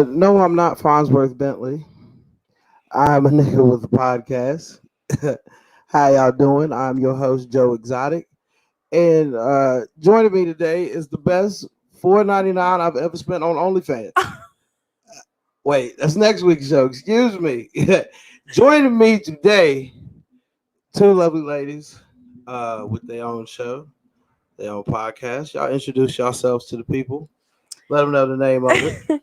No, I'm not Farnsworth Bentley. I'm a nigga with a podcast. How y'all doing? I'm your host, Joe Exotic. And joining me today is the best $4.99 I've ever spent on OnlyFans. Wait, that's next week's show. Excuse me. Joining me today, two lovely ladies with their own show, their own podcast. Y'all introduce yourselves to the people. Let them know the name of it.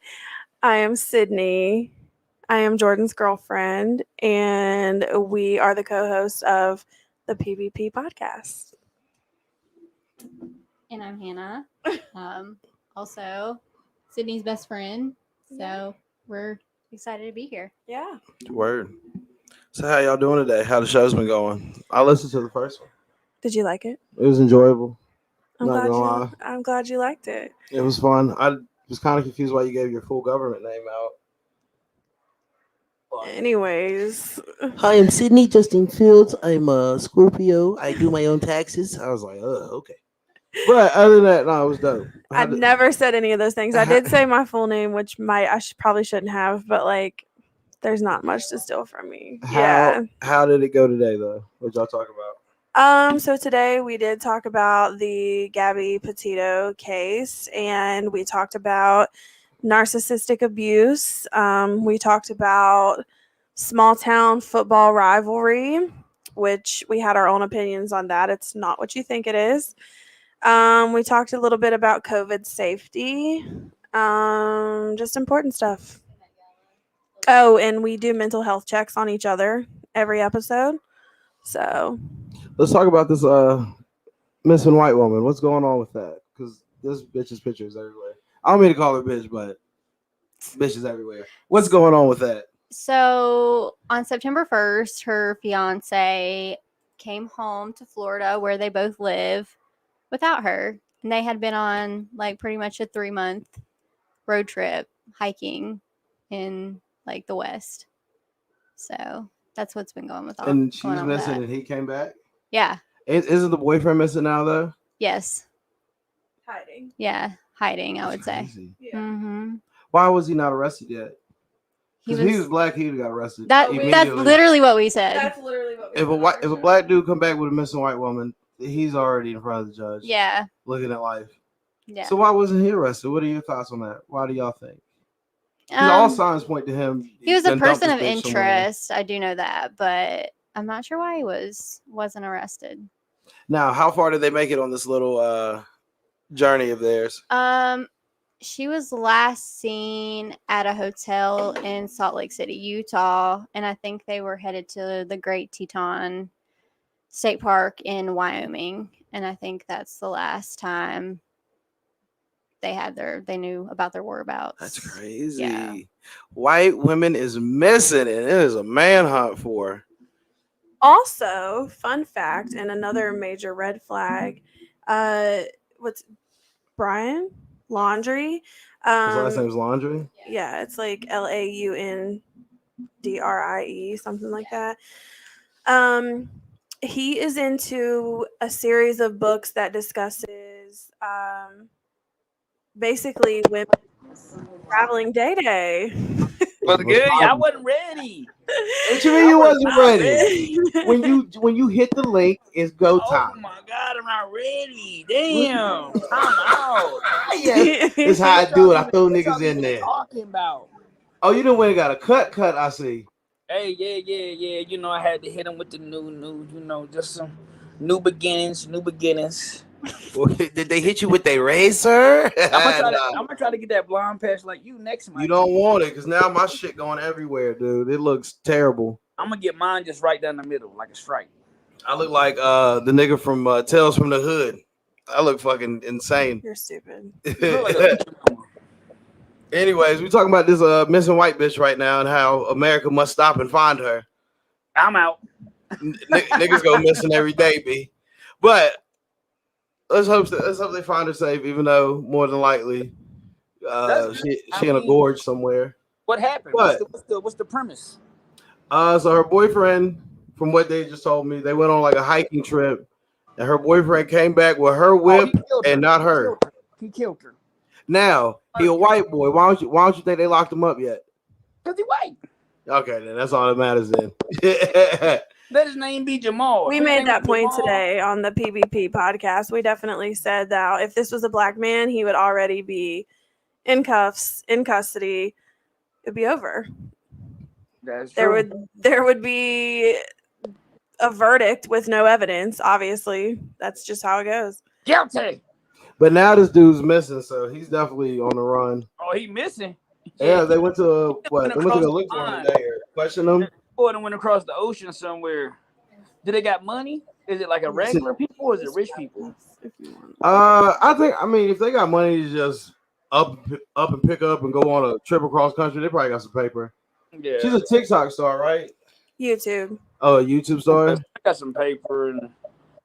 I am Sydney. I am Jordan's girlfriend, and we are the co-hosts of the PBP podcast. And I'm Hannah. Also, Sydney's best friend. So we're excited to be here. Yeah. Word. So how y'all doing today? How the show's been going? I listened to the first one. Did you like it? It was enjoyable. I'm Not glad gonna lie. I'm glad you liked it. It was fun. I was kind of confused why you gave your full government name out. Anyways, Hi, I'm Sydney Justin Fields. I'm a Scorpio. I do my own taxes. I was like, okay. But other than that, no, it was dope. I never said any of those things. I did say my full name, which probably shouldn't have, but like, there's not much to steal from me. How did it go today, though? What y'all talk about? So today we did talk about the Gabby Petito case, and we talked about narcissistic abuse. We talked about small town football rivalry, which we had our own opinions on that. It's not what you think it is. We talked a little bit about COVID safety, just important stuff. Oh, and we do mental health checks on each other every episode. So Let's talk about this missing white woman. What's going on with that? Because this bitch's pictures everywhere. I don't mean to call her bitch, but bitches everywhere. What's going on with that? So on September 1st, her fiance came home to Florida where they both live without her. And they had been on like pretty much a 3-month road trip hiking in like the West. So that's what's been going with all. And she's missing and he came back? Yeah. Isn't the boyfriend missing now, though? Yes. hiding. Yeah, hiding, I would say. Yeah. Mm-hmm. Why was he not arrested yet? Because if he was black, he would have got arrested. That's literally what we said. That's literally what we said. If a black dude come back with a missing white woman, he's already in front of the judge. Yeah. Looking at life. Yeah. So why wasn't he arrested? What are your thoughts on that? Why do y'all think? All signs point to him. He was a person of interest. I do know that, but I'm not sure why he wasn't arrested. Now, how far did they make it on this little journey of theirs? She was last seen at a hotel in Salt Lake City, Utah, and I think they were headed to the Great Teton State Park in Wyoming, and I think that's the last time they knew about their whereabouts. That's crazy. Yeah. White women is missing, and it is a manhunt for her. Also, fun fact, and another major red flag. What's Brian Laundrie? His last name's Laundrie. Yeah, it's like Laundrie, something like that. He is into a series of books that discusses basically women traveling day. What's good? I wasn't ready. What you mean you wasn't ready? When you hit the link, it's go time. Oh my god, I'm not ready. Damn. Time out. Yeah, that's how I do it. I throw niggas in there. Talking about. Oh, you done went and got a cut. I see. Hey, yeah. You know, I had to hit him with the new. You know, just some new beginnings. Did they hit you with a razor? I'm gonna try to get that blonde patch like you next month. You don't want it because now my shit going everywhere, dude. It looks terrible. I'm gonna get mine just right down the middle, like a stripe. I look like the nigga from Tales from the Hood. I look fucking insane. You're stupid. Anyways, we talking about this missing white bitch right now and how America must stop and find her. I'm out. Niggas go missing every day, B. But let's hope they find her safe, even though more than likely she in a gorge somewhere. What happened? What's the premise? So her boyfriend, from what they just told me, they went on like a hiking trip, and her boyfriend came back with her whip and not her. He killed her. Now he a white boy. Why don't you think they locked him up yet? Because he white. Okay, then that's all that matters then. Let his name be Jamal. We If his made name that was point Jamal, today on the PBP podcast. We definitely said that if this was a black man, he would already be in cuffs, in custody. It'd be over. That's true. There would be a verdict with no evidence. Obviously, that's just how it goes. Guilty. But now this dude's missing, so he's definitely on the run. Oh, he missing. Yeah, they went to what? They went to go across look the for him line. today or question him. Boy, they went across the ocean somewhere. Do they got money? Is it like a regular people or is it rich people? I mean, if they got money to just up and pick up and go on a trip across country, they probably got some paper. Yeah. She's a TikTok star, right? YouTube. Oh, a YouTube star. I got some paper and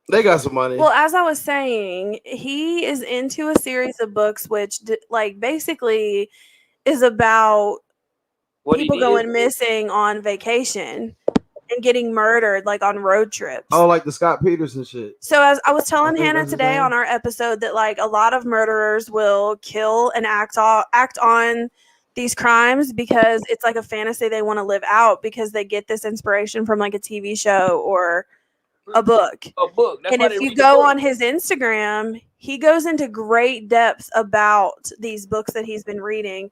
They got some money. Well, as I was saying, he is into a series of books which like basically is about what people he did. going missing on vacation and getting murdered like on road trips. Oh, like the Scott Peterson shit. So as I was telling think Hannah that's his today name. on our episode that like a lot of murderers will kill and act on these crimes because it's like a fantasy they want to live out because they get this inspiration from like a TV show or a book. A book. That's And why if they you read the go book. on his Instagram, he goes into great depth about these books that he's been reading.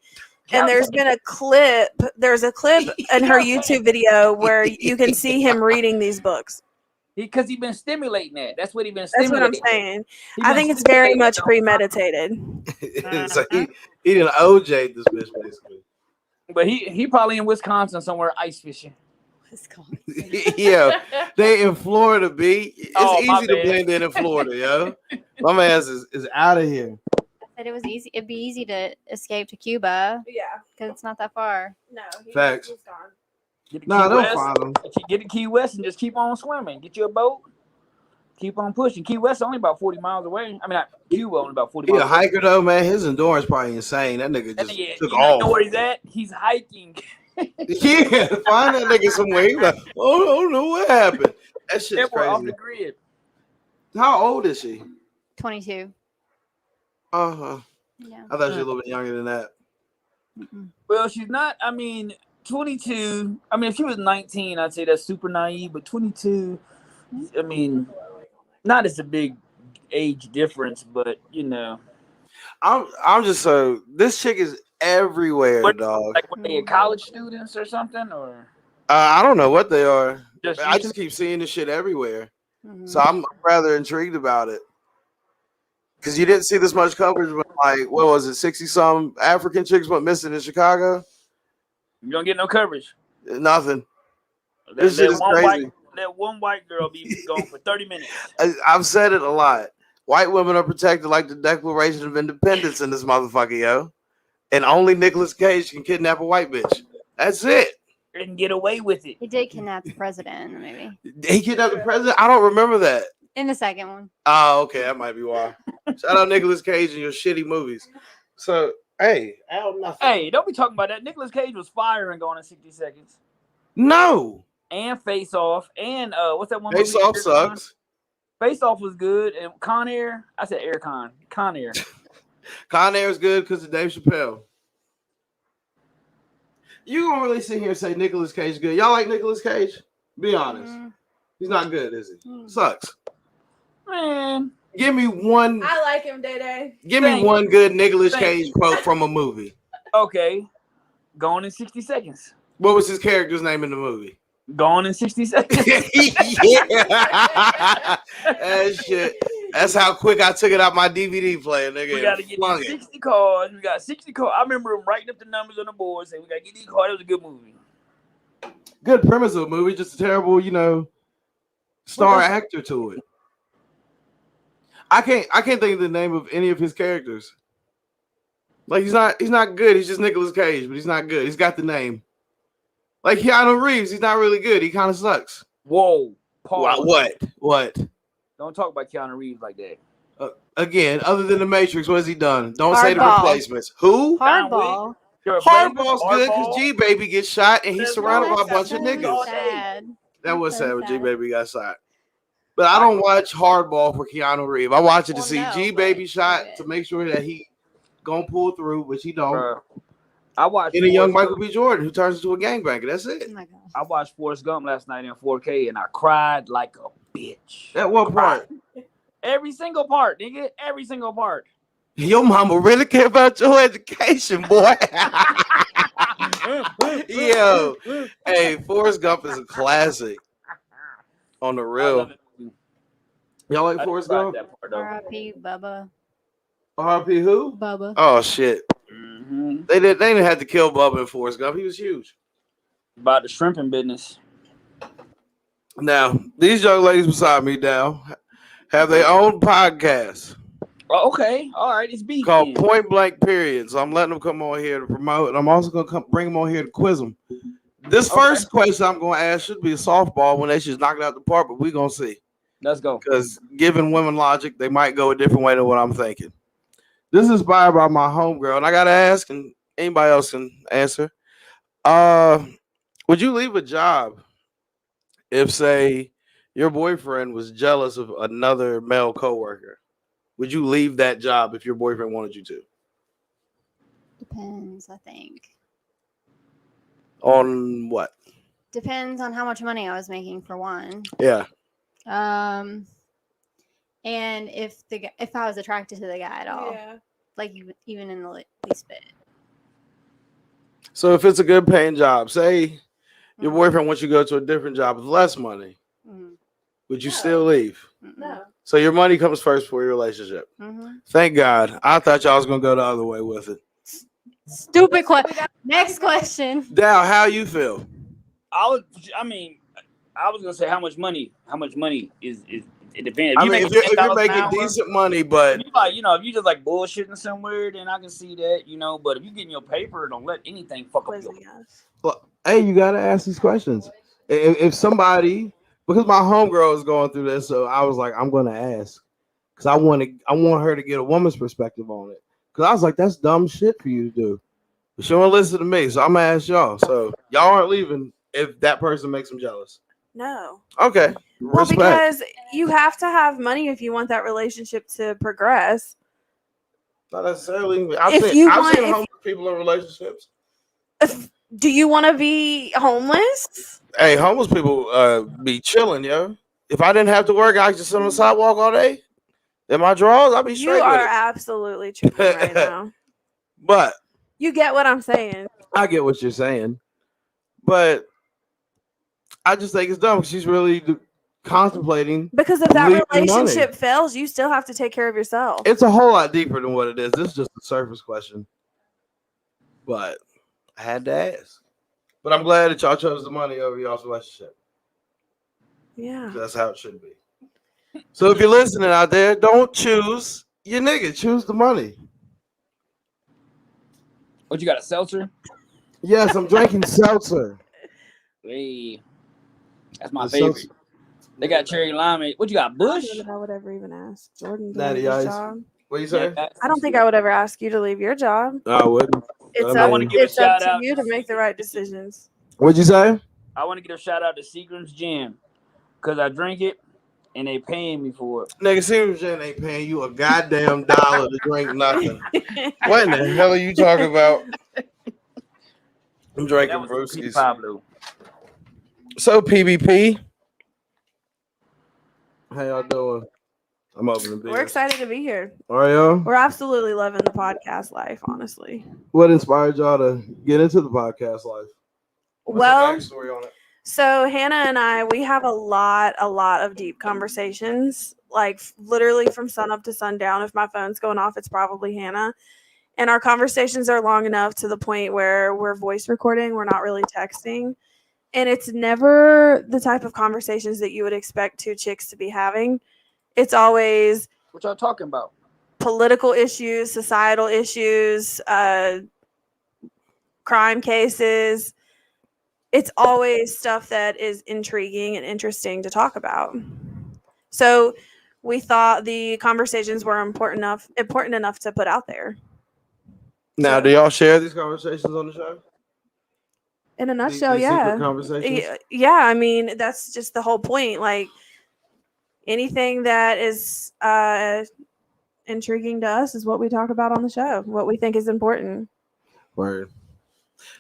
And there's a clip in her YouTube video where you can see him reading these books. Because he's been stimulating that. That's what he's been That's stimulating. what I'm saying. He I been think it's very stimulating much the whole time. premeditated. So he didn't OJ this bitch basically. But he probably in Wisconsin somewhere ice fishing. Yeah, they in Florida, B. It's Oh, my easy to bad. blend in Florida, yo. My man is out of here. Said it was easy. It'd be easy to escape to Cuba Yeah. because it's not that far. No. Facts. He's gone. Get to Nah, Key they'll West. find him. Get to Key West and just keep on swimming. Get you a boat. Keep on pushing. Key West is only about 40 miles away. I mean, not Cuba, only about 40 He a miles away. hiker though, man. His endurance probably insane. That nigga That just nigga, took you know off. where he's at? He's hiking. Yeah, find that nigga somewhere. He like, oh, I don't know what happened. That shit's That boy off the crazy. grid. How old is she? 22. Uh-huh. Yeah. I thought she was a little bit younger than that. Well, she's not. I mean, 22. I mean, if she was 19, I'd say that's super naive. But 22, I mean, not as a big age difference, but you know. I'm just so this chick is everywhere, What- dog. Like when they college students or something, or I don't know what they are. just I just keep seeing this shit everywhere. Mhm. So I'm rather intrigued about it. Because you didn't see this much coverage when, like, what was it, 60-some African chicks went missing in Chicago? you don't get no coverage. Nothing. This shit is crazy. That one white girl be gone for 30 minutes. I've said it a lot. White women are protected like the Declaration of Independence in this motherfucker, yo. And only Nicolas Cage can kidnap a white bitch. That's it. And get away with it. He did kidnap the president in the movie. He kidnapped the president? I don't remember that. In the second one. Oh, okay. That might be why. Shout out Nicolas Cage and your shitty movies. So, hey. Hey, don't be talking about that. Nicolas Cage was firing Gone in 60 Seconds. No. And Face Off. And what's that one Face movie? Off sucks. Face Off was good. And Con Air. I said Air Con. Con Air. Con Air is good because of Dave Chappelle. You gonna really sit here and say Nicolas Cage is good? Y'all like Nicolas Cage? Be honest. He's not good, is he? Sucks. Man. Give me one. I like him, Day Day. Give me one good Nicolas Thank Cage quote from a movie. Okay. Gone in 60 Seconds. What was his character's name in the movie? Gone in 60 Seconds. Yeah. That shit. That's how quick I took it out my DVD player, nigga. We got to get flung these it. 60 cards. We got 60 cards. I remember him writing up the numbers on the board saying, we got to get these cards. It was a good movie. Good premise of a movie, just a terrible, star actor to it. I can't think of the name of any of his characters. Like he's not good. He's just Nicolas Cage, but he's not good. He's got the name. Like Keanu Reeves, he's not really good. He kind of sucks. Whoa. Pause. What? Don't talk about Keanu Reeves like that. Again, other than The Matrix, what has he done? Don't say the Hardball. replacements. Who? Hardball. Hardball's good because G Baby gets shot and he's surrounded by a bunch of That's niggas. sad. That was so sad when G sad. Baby got shot. But I don't watch Hardball for Keanu Reeves. I watch it to Well, see no, G but Baby shot okay. to make sure that he gonna pull through, which he don't. Bruh. I watched And a young Forrest Michael B. Jordan who turns into a gangbanger. That's Oh it. my gosh. I watched Forrest Gump last night in 4K, and I cried like a bitch. At what part? Every single part, nigga. Every single part. Your mama really care about your education, boy. Yo, hey, Forrest Gump is a classic. On the I real, love it. y'all like I Forrest cried Gump? that part though. R.I.P. Bubba. R.P. who? Bubba. Oh shit, Mm-hmm. they didn't have to kill Bubba and Forrest Gump. He was huge. About the shrimping business. Now, these young ladies beside me now have their own podcast Oh, okay. All right. It's beef called then. Point Blank Period. So I'm letting them come on here to promote, and I'm also gonna bring them on here to quiz them. This Okay. first question I'm gonna ask should be a softball when they should knock it out the park, but we're gonna see. Let's go. Because given women logic, they might go a different way than what I'm thinking. This is inspired by my homegirl, and I gotta ask, and anybody else can answer. Would you leave a job if, say, your boyfriend was jealous of another male coworker? Would you leave that job if your boyfriend wanted you to? Depends, I think. On what? Depends on how much money I was making for one. Yeah. And if I was attracted to the guy at all, Yeah. like even in the least bit. So if it's a good paying job, say your boyfriend wants you to go to a different job with less money, Mm-hmm. would you No. still leave? No. So your money comes first for your relationship. Mm-hmm. Thank God. I thought y'all was gonna go the other way with it. Stupid question. Next question. Dow, how you feel? I was gonna say how much money is it depends. I mean, if you're $10 an making hour, decent money, but if you like, if you just like bullshitting somewhere, then I can see that, But if you getting your paper, don't let anything fuck up your. Quizzing us. well, hey, you gotta ask these questions. If somebody, because my homegirl is going through this, so I was like, I'm gonna ask because I want her to get a woman's perspective on it. Because I was like, that's dumb shit for you to do. But she won't listen to me, so I'm gonna ask y'all. So y'all aren't leaving if that person makes them jealous. No. Okay. Well, Respect. because you have to have money if you want that relationship to progress. Not necessarily. I've If seen you want- if- homeless people in relationships. Do you want to be homeless? Hey, homeless people be chilling, yo. If I didn't have to work, I just sit on the sidewalk all day. In my drawers, I'd be You straight are with it. absolutely tripping right now. But You get what I'm saying. I get what you're saying. But I just think it's dumb because she's really contemplating. Because if that leaving relationship money. fails, you still have to take care of yourself. It's a whole lot deeper than what it is. This is just a surface question. But I had to ask. But I'm glad that y'all chose the money over y'all's relationship. Yeah. That's how it should be. So if you're listening out there, don't choose your nigga. Choose the money. What you got, a seltzer? Yes, I'm drinking seltzer. Hey, that's my The favorite. seltzer. They got cherry lime. What you got, I Bush? don't know that I would ever even ask Jordan to Natty leave his Ice. job. What you say? Yeah, I don't think I would ever ask you to leave your job. No, I wouldn't. It's I up, wanna give a it's up shout to out you to to make the right decisions. What'd you say? I want to give a shout out to Seagram's Gym because I drink it and they paying me for it. Nigga, Seagram's Gin ain't paying you a goddamn dollar to drink nothing. What in the hell are you talking about? I'm drinking That was brewskis. Pablo. So PBP, how y'all doing? I'm opening beer. We're excited to be here. Are y'all? We're absolutely loving the podcast life, honestly. What inspired y'all to get into the podcast life? What's Well, the backstory on it? so Hannah and I, we have a lot of deep conversations, like literally from sun up to sundown. If my phone's going off, it's probably Hannah. And our conversations are long enough to the point where we're voice recording. We're not really texting. And it's never the type of conversations that you would expect two chicks to be having. It's always What y'all talking about? political issues, societal issues, crime cases. It's always stuff that is intriguing and interesting to talk about. So we thought the conversations were important enough to put out there. Now, So- do y'all share these conversations on the show? In a nutshell, These yeah. secret conversations? Yeah, I mean, that's just the whole point. Like anything that is intriguing to us is what we talk about on the show, what we think is important. Word.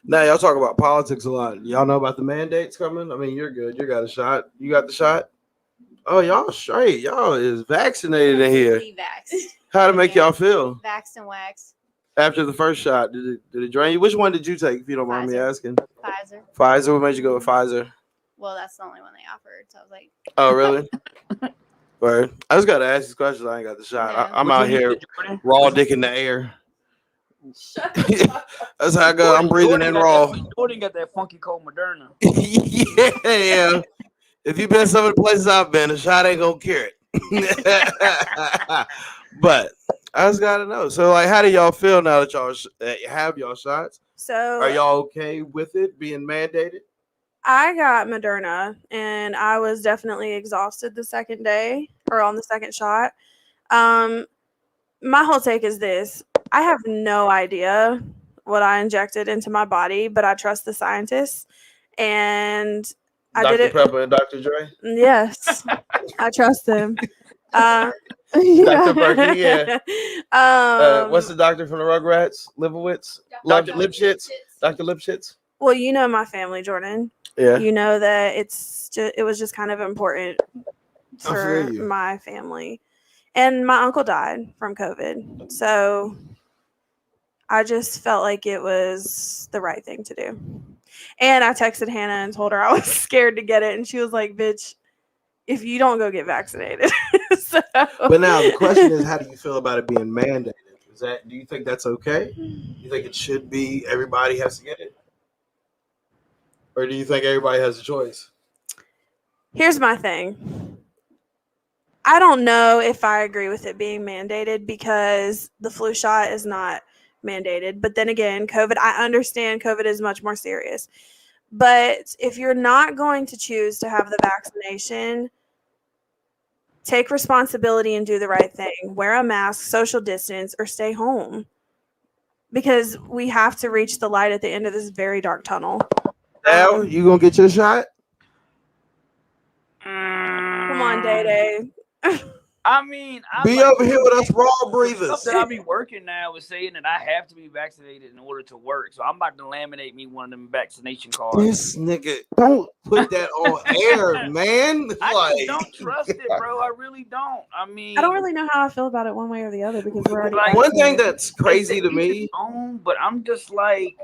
Now y'all talk about politics a lot. Y'all know about the mandates coming? I mean, you're good. You got a shot. You got the shot? Oh, y'all straight. Y'all is vaccinated in here. Vaxxed. How to make y'all feel Vaxxed and waxed. after the first shot? Did it drain you? Which one did you take, if you don't mind me asking? Pfizer. Pfizer. What made you go with Pfizer? Well, that's the only one they offered. So I was like, Oh, really? Word. I just got to ask these questions. I ain't got the shot. No. I'm out here raw dick in the air. That's how I go. I'm breathing in raw. Jordan got that funky cold Moderna. Yeah. If you've been some of the places I've been, the shot ain't gonna cure it. But I just gotta know. So, like, how do y'all feel now that y'all have y'all shots? So Are y'all okay with it being mandated? I got Moderna, and I was definitely exhausted the second day or on the second shot. My whole take is this: I have no idea what I injected into my body, but I trust the scientists, and I Dr. did it. Pepper and Dr. Dre? Yes, I trust them. Dr. Perky, yeah. What's the doctor from the Rugrats? Lipowitz? Dr. Lipschitz? Dr. Lipschitz? Well, you know my family, Jordan. Yeah. You know that it was just kind of important I for feel you. my family. And my uncle died from COVID. So I just felt like it was the right thing to do. And I texted Hannah and told her I was scared to get it. And she was like, bitch, if you don't go get vaccinated. So. But now the question is, how do you feel about it being mandated? Do you think that's okay? Do you think it should be everybody has to get it? Or do you think everybody has a choice? Here's my thing. I don't know if I agree with it being mandated because the flu shot is not mandated. But then again, COVID, I understand COVID is much more serious. But if you're not going to choose to have the vaccination, take responsibility and do the right thing. Wear a mask, social distance, or stay home. Because we have to reach the light at the end of this very dark tunnel. Al, you gonna get your shot? Come on, Day Day. I mean, Be over here with us raw breathers. Stuff that I'll be working now is saying that I have to be vaccinated in order to work. So I'm about to laminate me one of them vaccination cards. This nigga, don't put that on air, man. I just don't trust it, bro. I really don't. I mean, I don't really know how I feel about it one way or the other because we're already Like, one thing vaccinated. that's crazy to me. But I'm just like,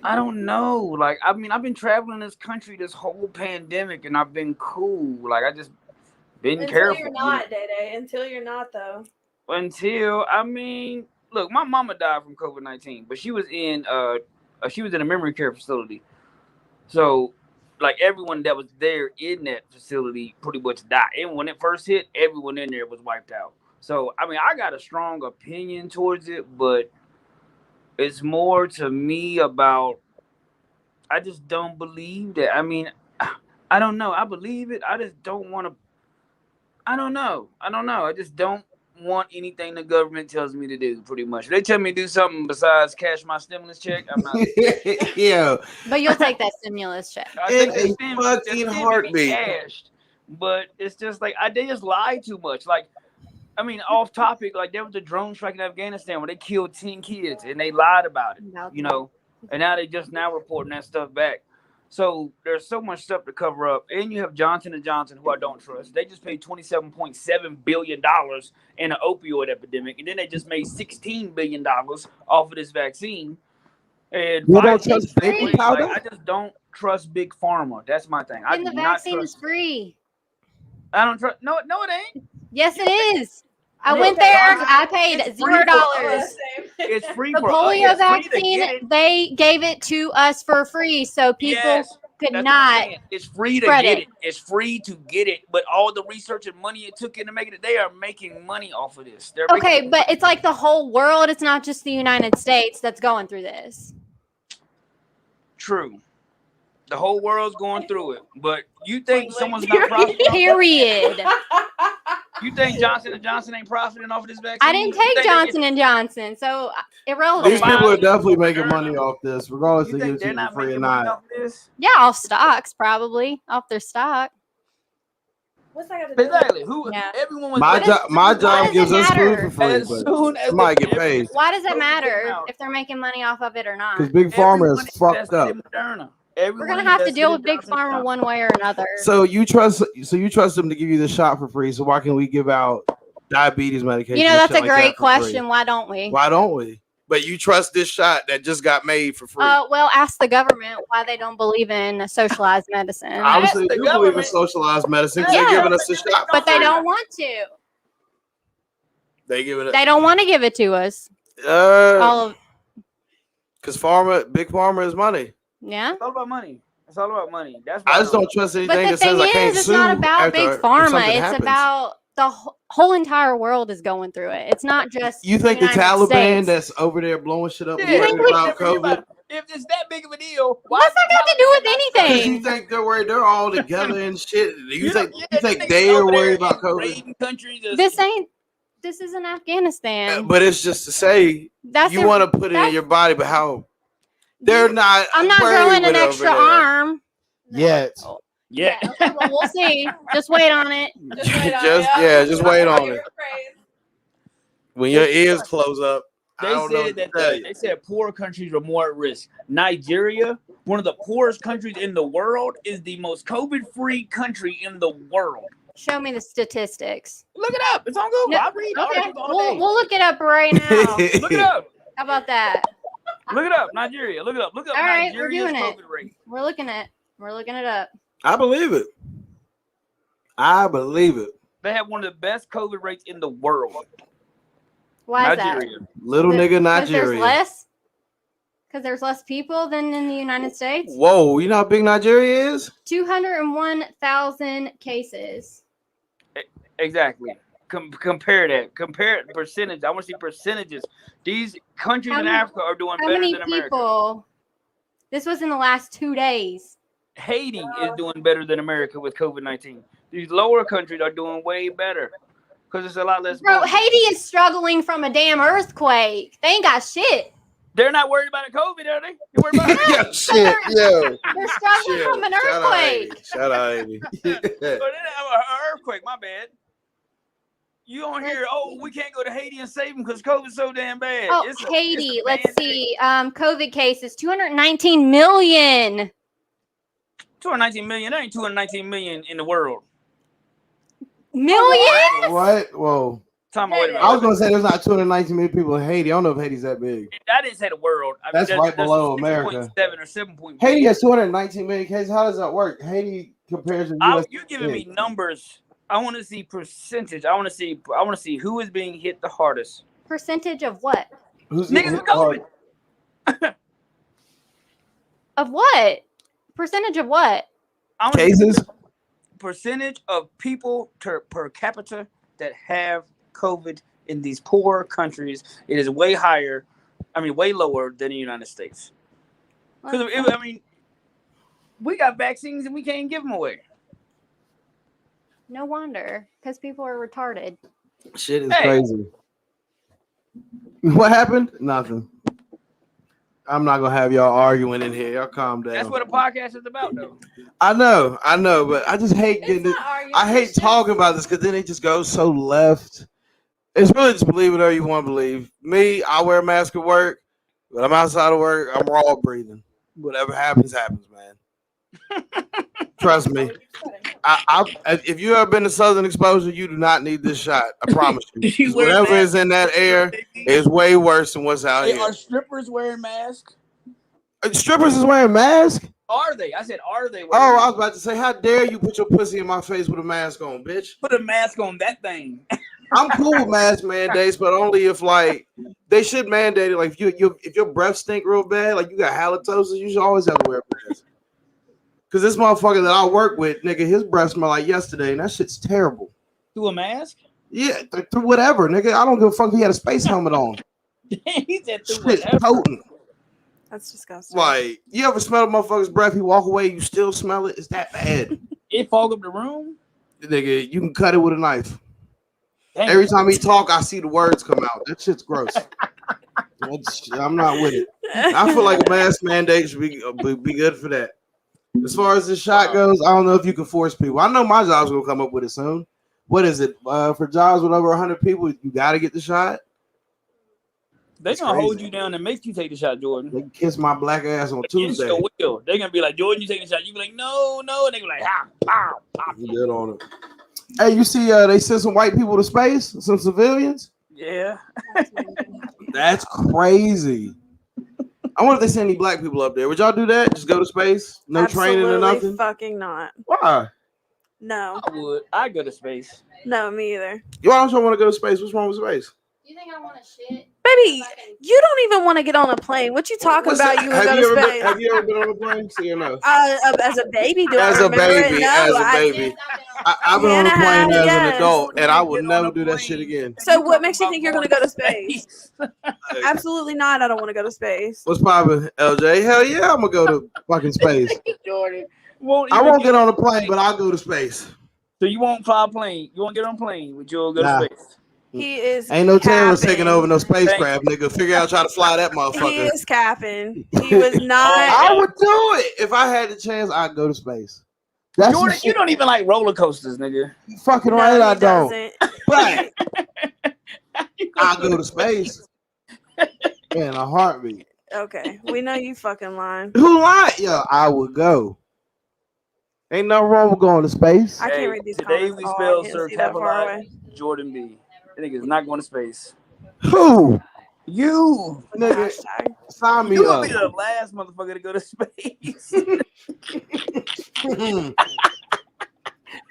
I don't know. Like, I mean, I've been traveling this country this whole pandemic, and I've been cool. Like, I just been careful. Until you're not, Day Day. Until you're not, though. I mean, look, my mama died from COVID-19, but she was in a memory care facility. So, like, everyone that was there in that facility pretty much died. And when it first hit, everyone in there was wiped out. So, I mean, I got a strong opinion towards it, but it's more to me about, I just don't believe that. I mean, I don't know. I believe it. I just don't want to. I don't know. I just don't want anything the government tells me to do, pretty much. If they tell me to do something besides cash my stimulus check, I'm not. Yeah. But you'll take that stimulus check. In a fucking heartbeat. Cashed, but it's just like, they just lie too much. Like, I mean, off topic, like there was a drone strike in Afghanistan where they killed 10 kids and they lied about it, you know, and now they just now reporting that stuff back. So there's so much stuff to cover up. And you have Johnson & Johnson, who I don't trust. They just paid $27.7 billion in an opioid epidemic. And then they just made $16 billion off of this vaccine. And you don't trust baby powder? Like, I just don't trust Big Pharma. That's my thing. And the vaccine is free. I don't trust. No, it ain't. Yes, it is. I went there. I paid $0. It's free The for polio us. vaccine, they gave it to us for free, so people could not. It's free to spread get it. it. It's free to get it, but all the research and money it took into making it, they are making money off of this. Okay, but it's like the whole world. It's not just the United States that's going through this. True. The whole world's going through it, but you think someone's not profiting? Period. You think Johnson & Johnson ain't profiting off of this vaccine? I didn't take Johnson & Johnson, so irrelevant. These people are definitely making money off this, regardless of if it's free or not. Yeah, off stocks, probably. Off their stock. What's that got to do? Exactly. Who? Yeah. Everyone was. My does job it gives us food matter? for free, As but soon as somebody the- get paid. Why does it COVID matter came out, if they're making money off of it or not? Because Big Pharma everyone is fucked invested up. in Moderna. We're Everyone gonna have to invested deal in with Big Johnson Pharma Johnson. one way or another. So you trust them to give you the shot for free. So why can't we give out diabetes medication? You know, and that's shit a like great that for free? question. Why don't we? Why don't we? But you trust this shot that just got made for free. Well, ask the government why they don't believe in socialized medicine. Obviously, the they do believe in government. socialized medicine because Yeah. they're giving us the shot. But they don't want to. They give it. They don't want to give it to us. All of Because Big Pharma is money. yeah. It's all about money. It's all about money. That's why I just don't trust But anything the that says thing I can't is, it's sue not about after Big if Pharma. something It's happens. about the whole entire world is going through it. It's not just You think the United Taliban States. that's over there blowing shit up Yeah, is worried think we- about COVID? If it's that big of a deal, why What's that got to do with Because anything? you think they're worried, they're all together and shit. You think niggas they are over there worried about COVID? invading countries just- This isn't Afghanistan. But it's just to say That's you their- want to put it in that's- your body, but how they're not. I'm not worried growing with an it over extra there. arm. Yet. Yeah. Okay, well, we'll see. Just wait on it. Just wait on Just it. yeah, just wait on it. Favorite phrase. When your ears close up, I They don't know said what to that tell you. they said poor countries are more at risk. Nigeria, one of the poorest countries in the world, is the most COVID-free country in the world. Show me the statistics. Look it up. It's on Google. No, I read Okay, articles all day. we'll look it up right now. Look it up. How about that? Look it up. Nigeria. Look it up. Look up All right, we're Nigeria's doing it. COVID rate. We're looking it up. I believe it. I believe it. They have one of the best COVID rates in the world. Why is Nigeria. Little that? nigga Because there's Nigeria. less. Because there's less people than in the United States. Whoa, you know how big Nigeria is? 201,000 cases. Exactly. Compare that. Compare percentage. I want to see percentages. These countries How in many- Africa are doing How better many than America. people? This was in the last 2 days. Haiti is doing better than America with COVID-19. These lower countries are doing way better because it's a lot less. Bro, bullshit. Haiti is struggling from a damn earthquake. They ain't got shit. They're not worried about a COVID, are they? They're worried about it. Yeah, shit, yo. They're struggling from an earthquake. Shout out, Amy. Oh, they didn't have an earthquake. My bad. You don't hear, oh, we can't go to Haiti and save them because COVID's so damn bad. Oh, It's a Haiti. Let's band-aid. see. COVID cases 219 million. 219 million. There ain't 219 million in the world. Million? What? Whoa. Time out, wait a minute. I was gonna say there's not 219 million people in Haiti. I don't know if Haiti's that big. I didn't say the world. I That's right below America. 6.7 or 7. Haiti has 219 million cases. How does that work? Haiti compares to US. You're giving me numbers. I want to see percentage. I want to see who is being hit the hardest. Percentage of what? Who's Niggas with COVID. Of what? Percentage of what? I wanna see cases? percentage of people per capita that have COVID in these poor countries. It is way higher. I mean, way lower than the United States. Because I mean, we got vaccines and we can't give them away. No wonder, because people are retarded. Shit is Hey. crazy. What happened? Nothing. I'm not gonna have y'all arguing in here. Y'all calm down. That's what a podcast is about, though. I know, but I just hate getting it. I hate talking about this because then it just goes so left. It's really just believe whatever you want to believe. Me, I wear a mask at work, but I'm outside of work. I'm raw breathing. Whatever happens, man. Trust me. If you ever been to Southern Exposure, you do not need this shot. I promise you. 'Cause whatever is in that air is way worse than what's out Hey, here. are strippers wearing masks? Strippers is wearing masks? Are they? I said, are they wearing Oh, I masks? was about to say, how dare you put your pussy in my face with a mask on, bitch? Put a mask on that thing. I'm cool with mask mandates, but only if like they should mandate it. Like if your breath stink real bad, like you got halitosis, you should always have to wear a mask. Cause this motherfucker that I work with, nigga, his breath smell like yesterday, and that shit's terrible. Through a mask? Yeah, through whatever, nigga. I don't give a fuck if he had a space helmet on. He said through Shit's whatever. potent. That's disgusting. Like, you ever smell a motherfucker's breath? He walk away, you still smell it. It's that bad, It fog up the room? nigga. You can cut it with a knife. Damn. Every time he talk, I see the words come out. That shit's gross. I'm not with it. I feel like a mask mandate should be good for that. As far as the shot goes, I don't know if you can force people. I know my job's gonna come up with it soon. What is it? For jobs with over 100 people, you got to get the shot. They're going to hold you down and make you take the shot, Jordan. They can kiss my black ass on Tuesday. They're going to be like, Jordan, you taking the shot. You be like, no. And they be like, pow. Good on it. Hey, you see they sent some white people to space? Some civilians? Yeah. That's crazy. I wonder if they send any black people up there. Would y'all do that? Just go to space? No training or nothing? Fucking not. Why? No. I would. I'd go to space. No, me either. Why don't y'all want to go to space? What's wrong with space? You think I want to shit? Baby, you don't even want to get on a plane. What you talking about? That? You would go to space? Have you ever been on a plane? See or no? As a baby, do as I a baby, no, as a baby. I've been on a plane as an adult, and I would never do that shit again. So what makes you think you're going to go to space? Absolutely not. I don't want to go to space. What's poppin', LJ? Hell yeah, I'm going to go to fucking space. Jordan. I won't get on a plane, but I'll go to space. So you won't fly a plane? You won't get on a plane, but you'll go to space? He is. Ain't no terrorists taking over no spacecraft, nigga. Figure out how to fly that motherfucker. He is capping. He was not. I would do it if I had the chance. I'd go to space. That's Jordan, you don't even like roller coasters, nigga. You fucking right, no, I don't. Doesn't. But I'll go to space. Man, a heartbeat. Okay, we know you fucking lying. Who lied? Yo, I would go. Ain't nothing wrong with going to space. I can't read these today comments. We spell Sir Capitalize Jordan B. I think it's not going to space. Who? You. Nigga, sign me you up. You will be the last motherfucker to go to space.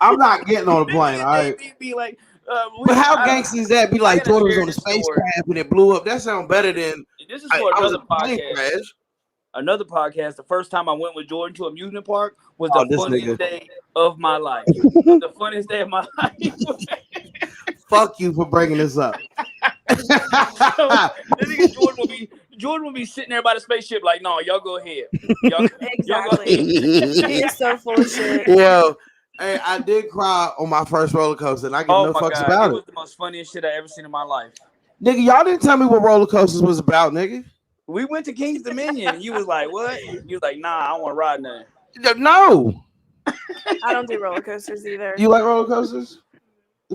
I'm not getting on a plane, all right? Be like, but how gangster is that? Be like Jordan was on a spacecraft and it blew up. That sounds better than this is for another podcast. Another podcast. The first time I went with Jordan to an amusement park was the funniest day of my life. The funniest day of my life. Fuck you for bringing this up. Jordan will be sitting there by the spaceship like, no, y'all go ahead. Exactly. He is so full of shit. Yo, hey, I did cry on my first roller coaster, and I give no fucks about it. It was the most funniest shit I ever seen in my life. Nigga, y'all didn't tell me what roller coasters was about, nigga. We went to King's Dominion, and you was like, what? You was like, nah, I don't want to ride nothing. No. I don't do roller coasters either. You like roller coasters?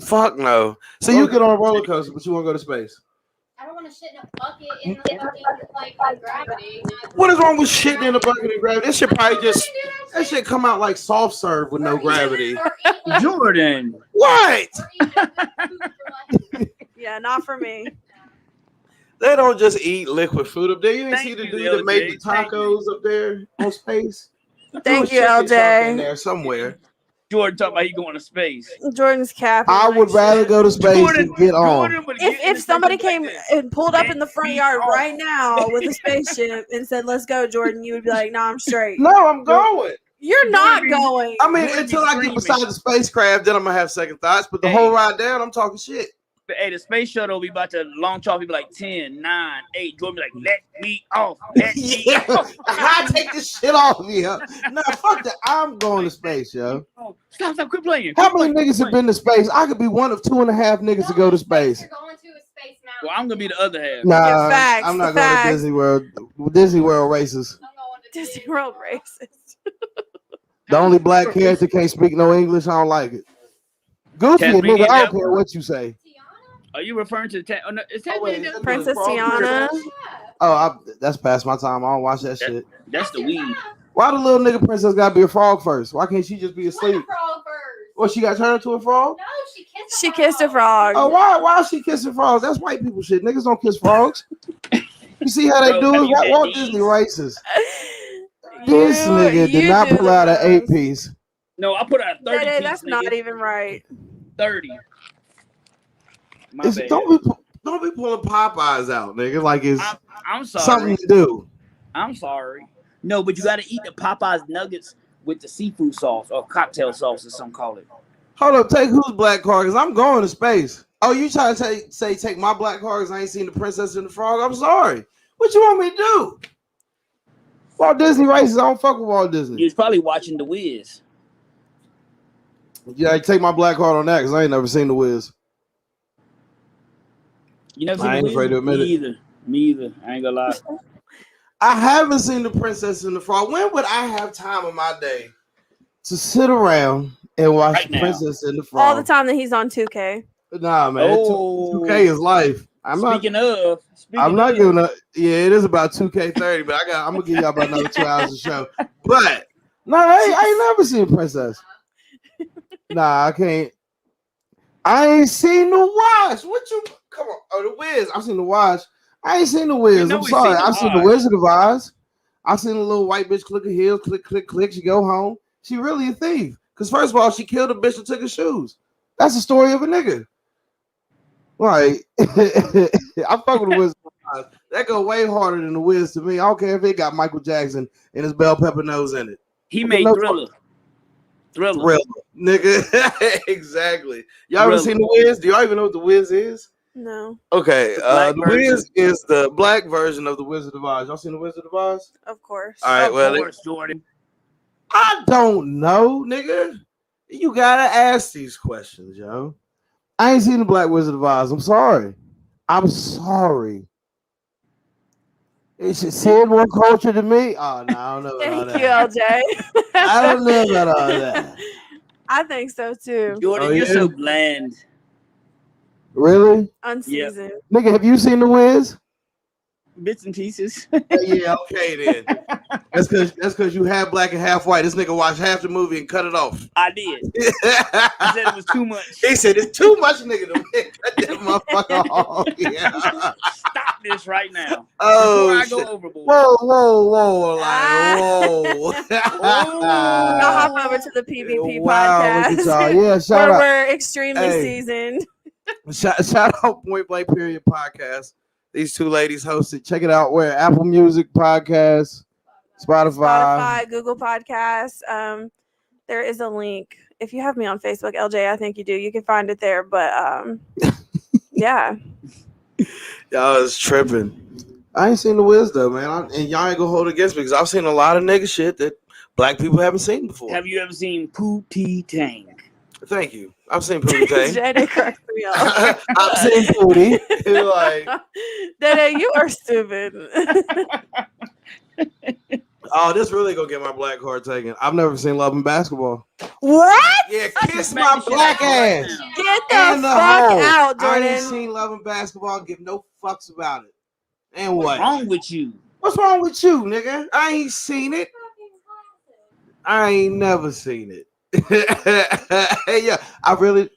Fuck no. So you get on a roller coaster, but you want to go to space? I don't want to shit in a bucket in like gravity. What is wrong with shitting in a bucket and gravity? This shit probably just that shit come out like soft serve with no gravity. Jordan, what? Yeah, not for me. They don't just eat liquid food up there. You didn't see the dude that made the tacos up there on space. Thank you, LJ. In there somewhere. Jordan talking about he going to space. Jordan's capping. I would rather go to space than get on. If somebody came and pulled up in the front yard right now with a spaceship and said, "Let's go, Jordan," you would be like, "No, I'm straight." No, I'm going. You're not going. I mean, until I get beside the spacecraft, then I'm gonna have second thoughts. But the whole ride down, I'm talking shit. But hey, the space shuttle be about to launch off. He be like 10, 9, 8. Jordan be like, "Let me off, let me off." I take this shit off of you. No, fuck that. I'm going to space, yo. Oh, stop, quit playing. How many niggas have been to space? I could be one of 2.5 niggas to go to space. You're going to a space mountain. Well, I'm gonna be the other half. Nah, facts, I'm not going to Disney World. Disney World racist. Disney World racist. The only black character can't speak no English. I don't like it. Goofy, nigga. I don't care what you say. Are you referring to Princess Tiana? Oh, that's past my time. I don't watch that shit. That's the weed. Why the little nigga princess gotta be a frog first? Why can't she just be asleep? Frog first. Well, she got turned into a frog? No, she kissed a frog. Oh, why is she kissing frogs? That's white people shit. Niggas don't kiss frogs. You see how they do it? Walt Disney racist. This nigga did not pull out an 8-piece. No, I put out a 30 piece. That's not even right. 30. Don't be pulling Popeyes out, nigga. Like it's I'm sorry. Something to do. I'm sorry. No, but you got to eat the Popeyes nuggets with the seafood sauce or cocktail sauce, as some call it. Hold up, take whose black card? Because I'm going to space. Oh, you trying to take my black card because I ain't seen the Princess and the Frog? I'm sorry. What you want me to do? Walt Disney racist. I don't fuck with Walt Disney. You was probably watching The Wiz. Yeah, take my black card on that because I ain't never seen The Wiz. You never I ain't afraid to admit it. Me either. I ain't gonna lie. I haven't seen The Princess and the Frog. When would I have time in my day to sit around and watch Right The now. Princess and the Frog? All the time that he's on 2K. Nah, man. Oh. 2K is life. I'm not giving up. Yeah, it is about 2K30, but I'm gonna give y'all about another 2 hours of show. But no, I ain't never seen Princess. Nah, I can't. I ain't seen The Watch. What you? Come on. Oh, The Wiz. I've seen The Watch. I ain't seen The Wiz. I'm sorry. I've seen The Wizard of Oz. I've seen a little white bitch click her heels, click, click, click. She go home. She really a thief. Because first of all, she killed a bitch and took her shoes. That's the story of a nigga. Like, I fuck with The Wizard of Oz. That go way harder than The Wiz to me. I don't care if it got Michael Jackson and his bell pepper nose in it. He made Thriller. Thriller, nigga. Exactly. Y'all ever seen The Wiz? Do y'all even know what The Wiz is? No. Okay. The Wiz is the black version of The Wizard of Oz. Y'all seen The Wizard of Oz? Of course. All right. Of course, Jordan. I don't know, nigga. You gotta ask these questions, yo. I ain't seen the Black Wizard of Oz. I'm sorry. It should send one culture to me. Oh no, I don't know about all that. Thank you, LJ. I don't know about all that. I think so too. Jordan, you're so bland. Really? Unseasoned. Nigga, have you seen The Wiz? Bits and pieces. Yeah, okay then. That's because you half black and half white. This nigga watched half the movie and cut it off. I did. He said it was too much. He said it's too much, nigga, to cut that motherfucker off. Yeah. Stop this right now. Oh, before I go overboard. Whoa. Like, whoa. Y'all hop over to the PBP Wow, look podcast. at y'all. Yeah, shout out. We're extremely seasoned. Shout out Point Blank Period Podcast. These two ladies hosted. Check it out. Where Apple Music Podcast, Spotify, Google Podcasts. There is a link. If you have me on Facebook, LJ, I think you do. You can find it there. But yeah. Y'all is tripping. I ain't seen The Wiz though, man. And y'all ain't gonna hold it against me because I've seen a lot of nigga shit that black people haven't seen before. Have you ever seen Pootie Tang? Thank you. I've seen Pootie Tang. Jada cracks me up. I've seen Pootie. Like, Dada, you are stupid. oh, this really gonna get my black card taken. I've never seen Love and Basketball. What? Yeah, kiss my black ass. Get the fuck out, Jordan. I ain't seen Love and Basketball. Give no fucks about it. And what? What's wrong with you? What's wrong with you, nigga? I ain't seen it. I ain't never seen it. Yeah, I really.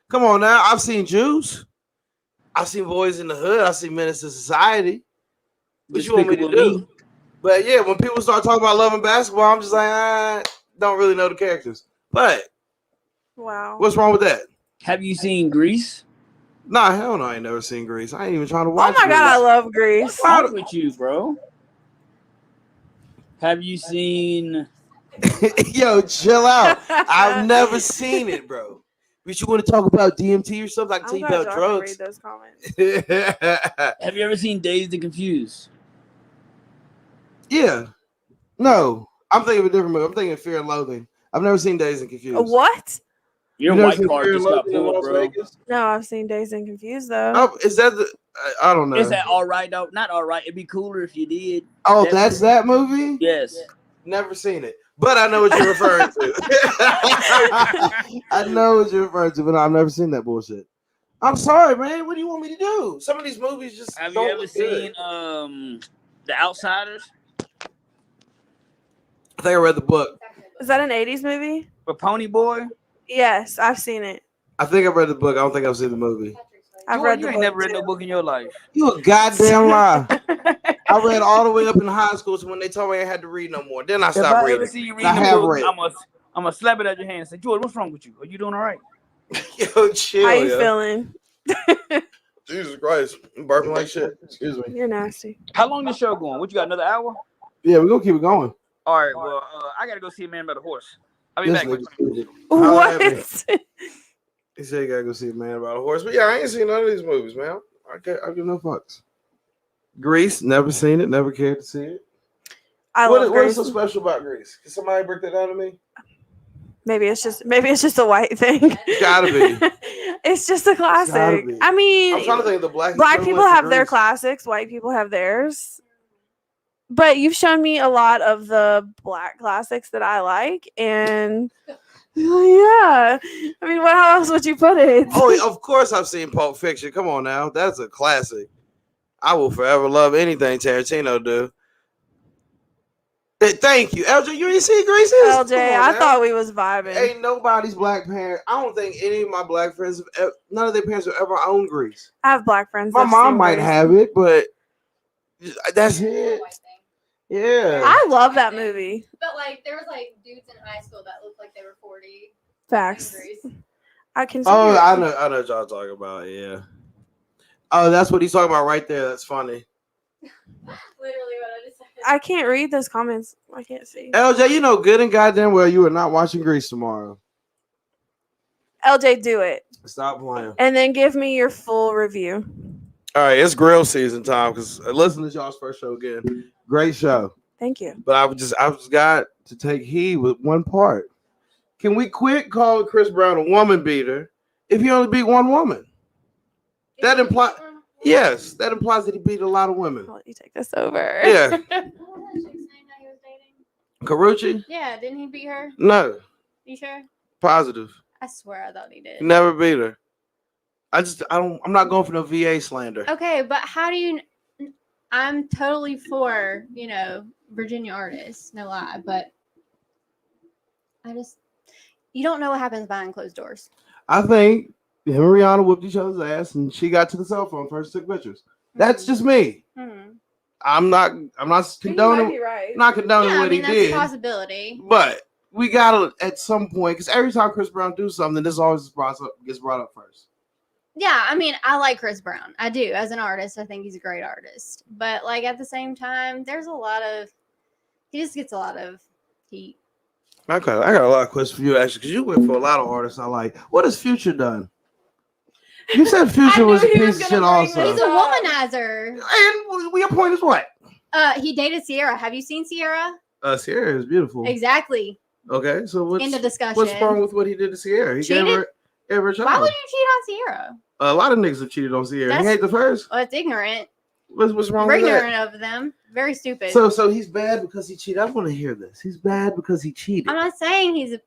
Come on now. I've seen Jews. I've seen Boys in the Hood. I've seen Menace to Society. What you want me to do? But yeah, when people start talking about Love and Basketball, I'm just like, I don't really know the characters. But wow, what's wrong with that? Have you seen Grease? Nah, hell no, I ain't never seen Grease. I ain't even trying to watch. Oh my god, I love Grease. What's wrong with you, bro? Have you seen? Yo, chill out. I've never seen it, bro. But you want to talk about DMT or something? I can tell you about drugs. Read those comments. Have you ever seen Dazed and Confused? Yeah. No, I'm thinking of a different movie. I'm thinking of Fear and Loathing. I've never seen Dazed and Confused. What? Your white card just got pulled, bro. No, I've seen Dazed and Confused though. Oh, is that the? I don't know. Is that all right though? Not all right. It'd be cooler if you did. Oh, that's that movie? Yes. Never seen it, but I know what you're referring to. I know what you're referring to, but I've never sing that bullshit. I'm sorry, man. What do you want me to do? Some of these movies just. Have you ever seen The Outsiders? I think I read the book. Is that an 80s movie? For Pony Boy? Yes, I've seen it. I think I read the book. I don't think I've seen the movie. I've read the you book. Ain't never read no book in your life. You a goddamn lie. I read all the way up in high school, so when they told me I had to read no more, then I stopped reading. If I ever see you reading the book, I'm gonna slap it out your hand and say, Jordan, what's wrong with you? Are you doing all right? Yo, chill. How you feeling? Jesus Christ. I'm burping like shit. Excuse me. You're nasty. How long this show going? What, you got another hour? Yeah, we're gonna keep it going. All right, well, I gotta go see a man about a horse. I'll be back. What? He said you gotta go see a man about a horse. But yeah, I ain't seen none of these movies, man. I give no fucks. Grease, never seen it, never cared to see it. What is so special about Grease? Can somebody break that down to me? Maybe it's just a white thing. It's gotta be. It's just a classic. I mean, I'm trying to think of the black people have their classics, white people have theirs. But you've shown me a lot of the black classics that I like, and yeah, I mean, how else would you put it? Oh, of course I've seen Pulp Fiction. Come on now, that's a classic. I will forever love anything Tarantino do. Thank you, LJ. You ain't see Greases? LJ, I thought we was vibing. Ain't nobody's black parent. I don't think any of my black friends none of their parents have ever owned Grease. I have black friends. My mom might have it, but that's it. Yeah. I love that movie. But like, there was like dudes in high school that looked like they were 40. Facts. I can. Oh, I know what y'all talking about. Yeah. Oh, that's what he's talking about right there. That's funny. Literally what I just said. I can't read those comments. I can't see. LJ, you know good and goddamn well you are not watching Grease tomorrow. LJ, do it. Stop playing. And then give me your full review. All right, it's grill season time because listen to y'all's first show again. Great show. Thank you. But I just got to take heed with one part. Can we quit calling Chris Brown a woman beater if he only beat one woman? That implies yes, that implies that he beat a lot of women. I'll let you take this over. Yeah. What was that chick's name that he was dating? Karuchi? Yeah, didn't he beat her? No. You sure? Positive. I swear I thought he did. He never beat her. I'm not going for no VA slander. Okay, but how do you? I'm totally for Virginia artists, no lie, but you don't know what happens behind closed doors. I think him and Rihanna whooped each other's ass, and she got to the cell phone first, took pictures. That's just me. Mm-hmm. I'm not condoning. Right. Not condoning what he that's did. a possibility. But we gotta at some point, because every time Chris Brown do something, this always gets brought up first. Yeah, I mean, I like Chris Brown. I do. As an artist, I think he's a great artist. But like at the same time, he just gets a lot of heat. I got a lot of questions for you actually, because you went for a lot of artists I like. What has Future done? You said Future was a piece of shit also. He's a womanizer. And your point is what? He dated Sierra. Have you seen Sierra? Sierra is beautiful. Exactly. Okay, so what's in the discussion? What's wrong with what he did to Sierra? He gave her a child. Why would you cheat on Sierra? A lot of niggas have cheated on Sierra. He ain't the first. Well, it's ignorant. What's wrong We're with that? ignorant of them. Very stupid. So he's bad because he cheated. I want to hear this. He's bad because he cheated. I'm not saying yeah,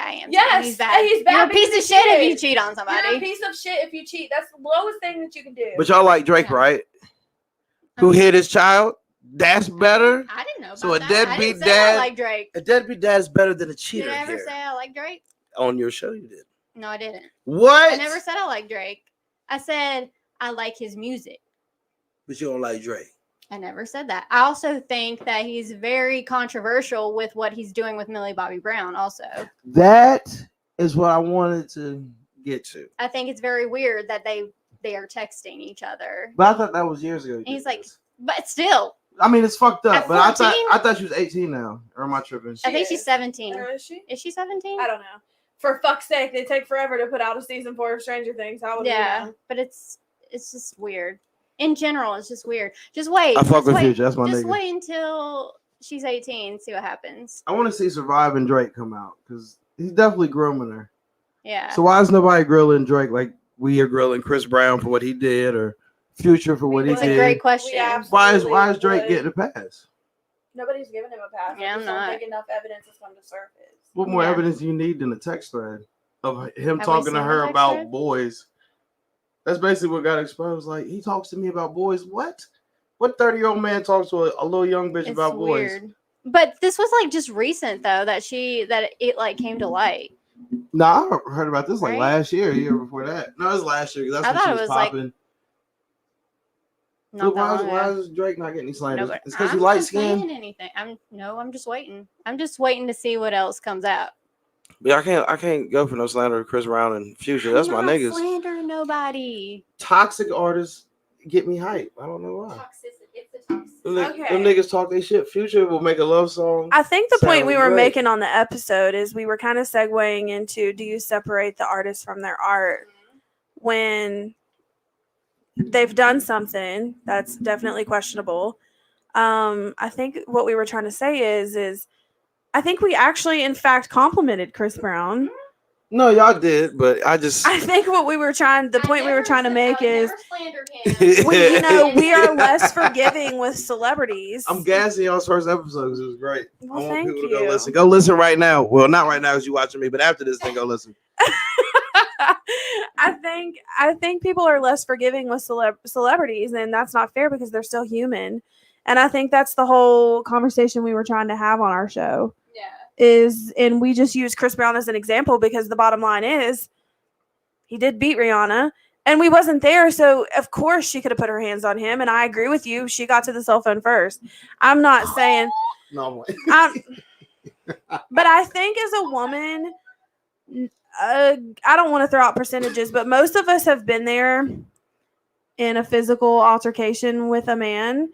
I am. Yes, he's bad. He's bad. You're a piece of shit if you cheat on somebody. You're a piece of shit if you cheat. That's the lowest thing that you can do. But y'all like Drake, right? Who hit his child? That's better. I didn't know about so a that. deadbeat dad, I like Drake. A deadbeat dad is better than a cheater. Did I ever say I like Drake? On your show, you did. No, I didn't. What? I never said I like Drake. I said I like his music. But you don't like Drake. I never said that. I also think that he's very controversial with what he's doing with Millie Bobby Brown also. That is what I wanted to get to. I think it's very weird that they are texting each other. But I thought that was years ago. And he's like, but still. I mean, it's fucked up. But I thought she was 18 now. Or am I tripping? I think she's 17. Or is she? Is she 17? I don't know. For fuck's sake, they take forever to put out a season 4 of Stranger Things. How would we know? But it's just weird. In general, it's just weird. Just wait. I fuck with Future. That's my nigga. Just wait until she's 18. See what happens. I want to see Survive and Drake come out because he's definitely grooming her. Yeah. So why is nobody grilling Drake like we are grilling Chris Brown for what he did or Future for what he did? That's a great question. Why is Drake getting a pass? Nobody's giving him a pass. Yeah, I'm not. I don't think enough evidence has come to surface. What more evidence do you need than a text thread of him Have talking to her about thread? boys? That's basically what got exposed. Like, he talks to me about boys. What 30-year-old man talks to a little young bitch about boys? But this was like just recent though that it like came to light. No, I heard about this like last year, year before that. No, it was last year because that's when she was popping. Like, why is Drake not getting any slander? No, it's because you light skin. Anything? I'm just waiting. I'm just waiting to see what else comes out. But I can't go for no slander of Chris Brown and Future. That's my niggas. Slander nobody. Toxic artists get me hype. I don't know why. Toxicity. It's the toxicity. Them niggas talk their shit. Future will make a love song. I think the point we were making on the episode is we were kind of segueing into, do you separate the artist from their art when they've done something that's definitely questionable? I think what we were trying to say is I think we actually, in fact, complimented Chris Brown No, y'all did, but I just. I think the point we were trying to make is him. we are less forgiving with celebrities. I'm gassing y'all's first episodes. It was great. Well, I want thank people to you. go listen. Go listen right now. Well, not right now as you watching me, but after this, then go listen. I think people are less forgiving with celebrities, and that's not fair because they're still human. And I think that's the whole conversation we were trying to have on our show. Yeah. And we just use Chris Brown as an example because the bottom line is he did beat Rihanna, and we wasn't there, so of course she could have put her hands on him. And I agree with you; she got to the cell phone first. I'm not saying, No, but I think as a woman, I don't want to throw out percentages, but most of us have been there in a physical altercation with a man.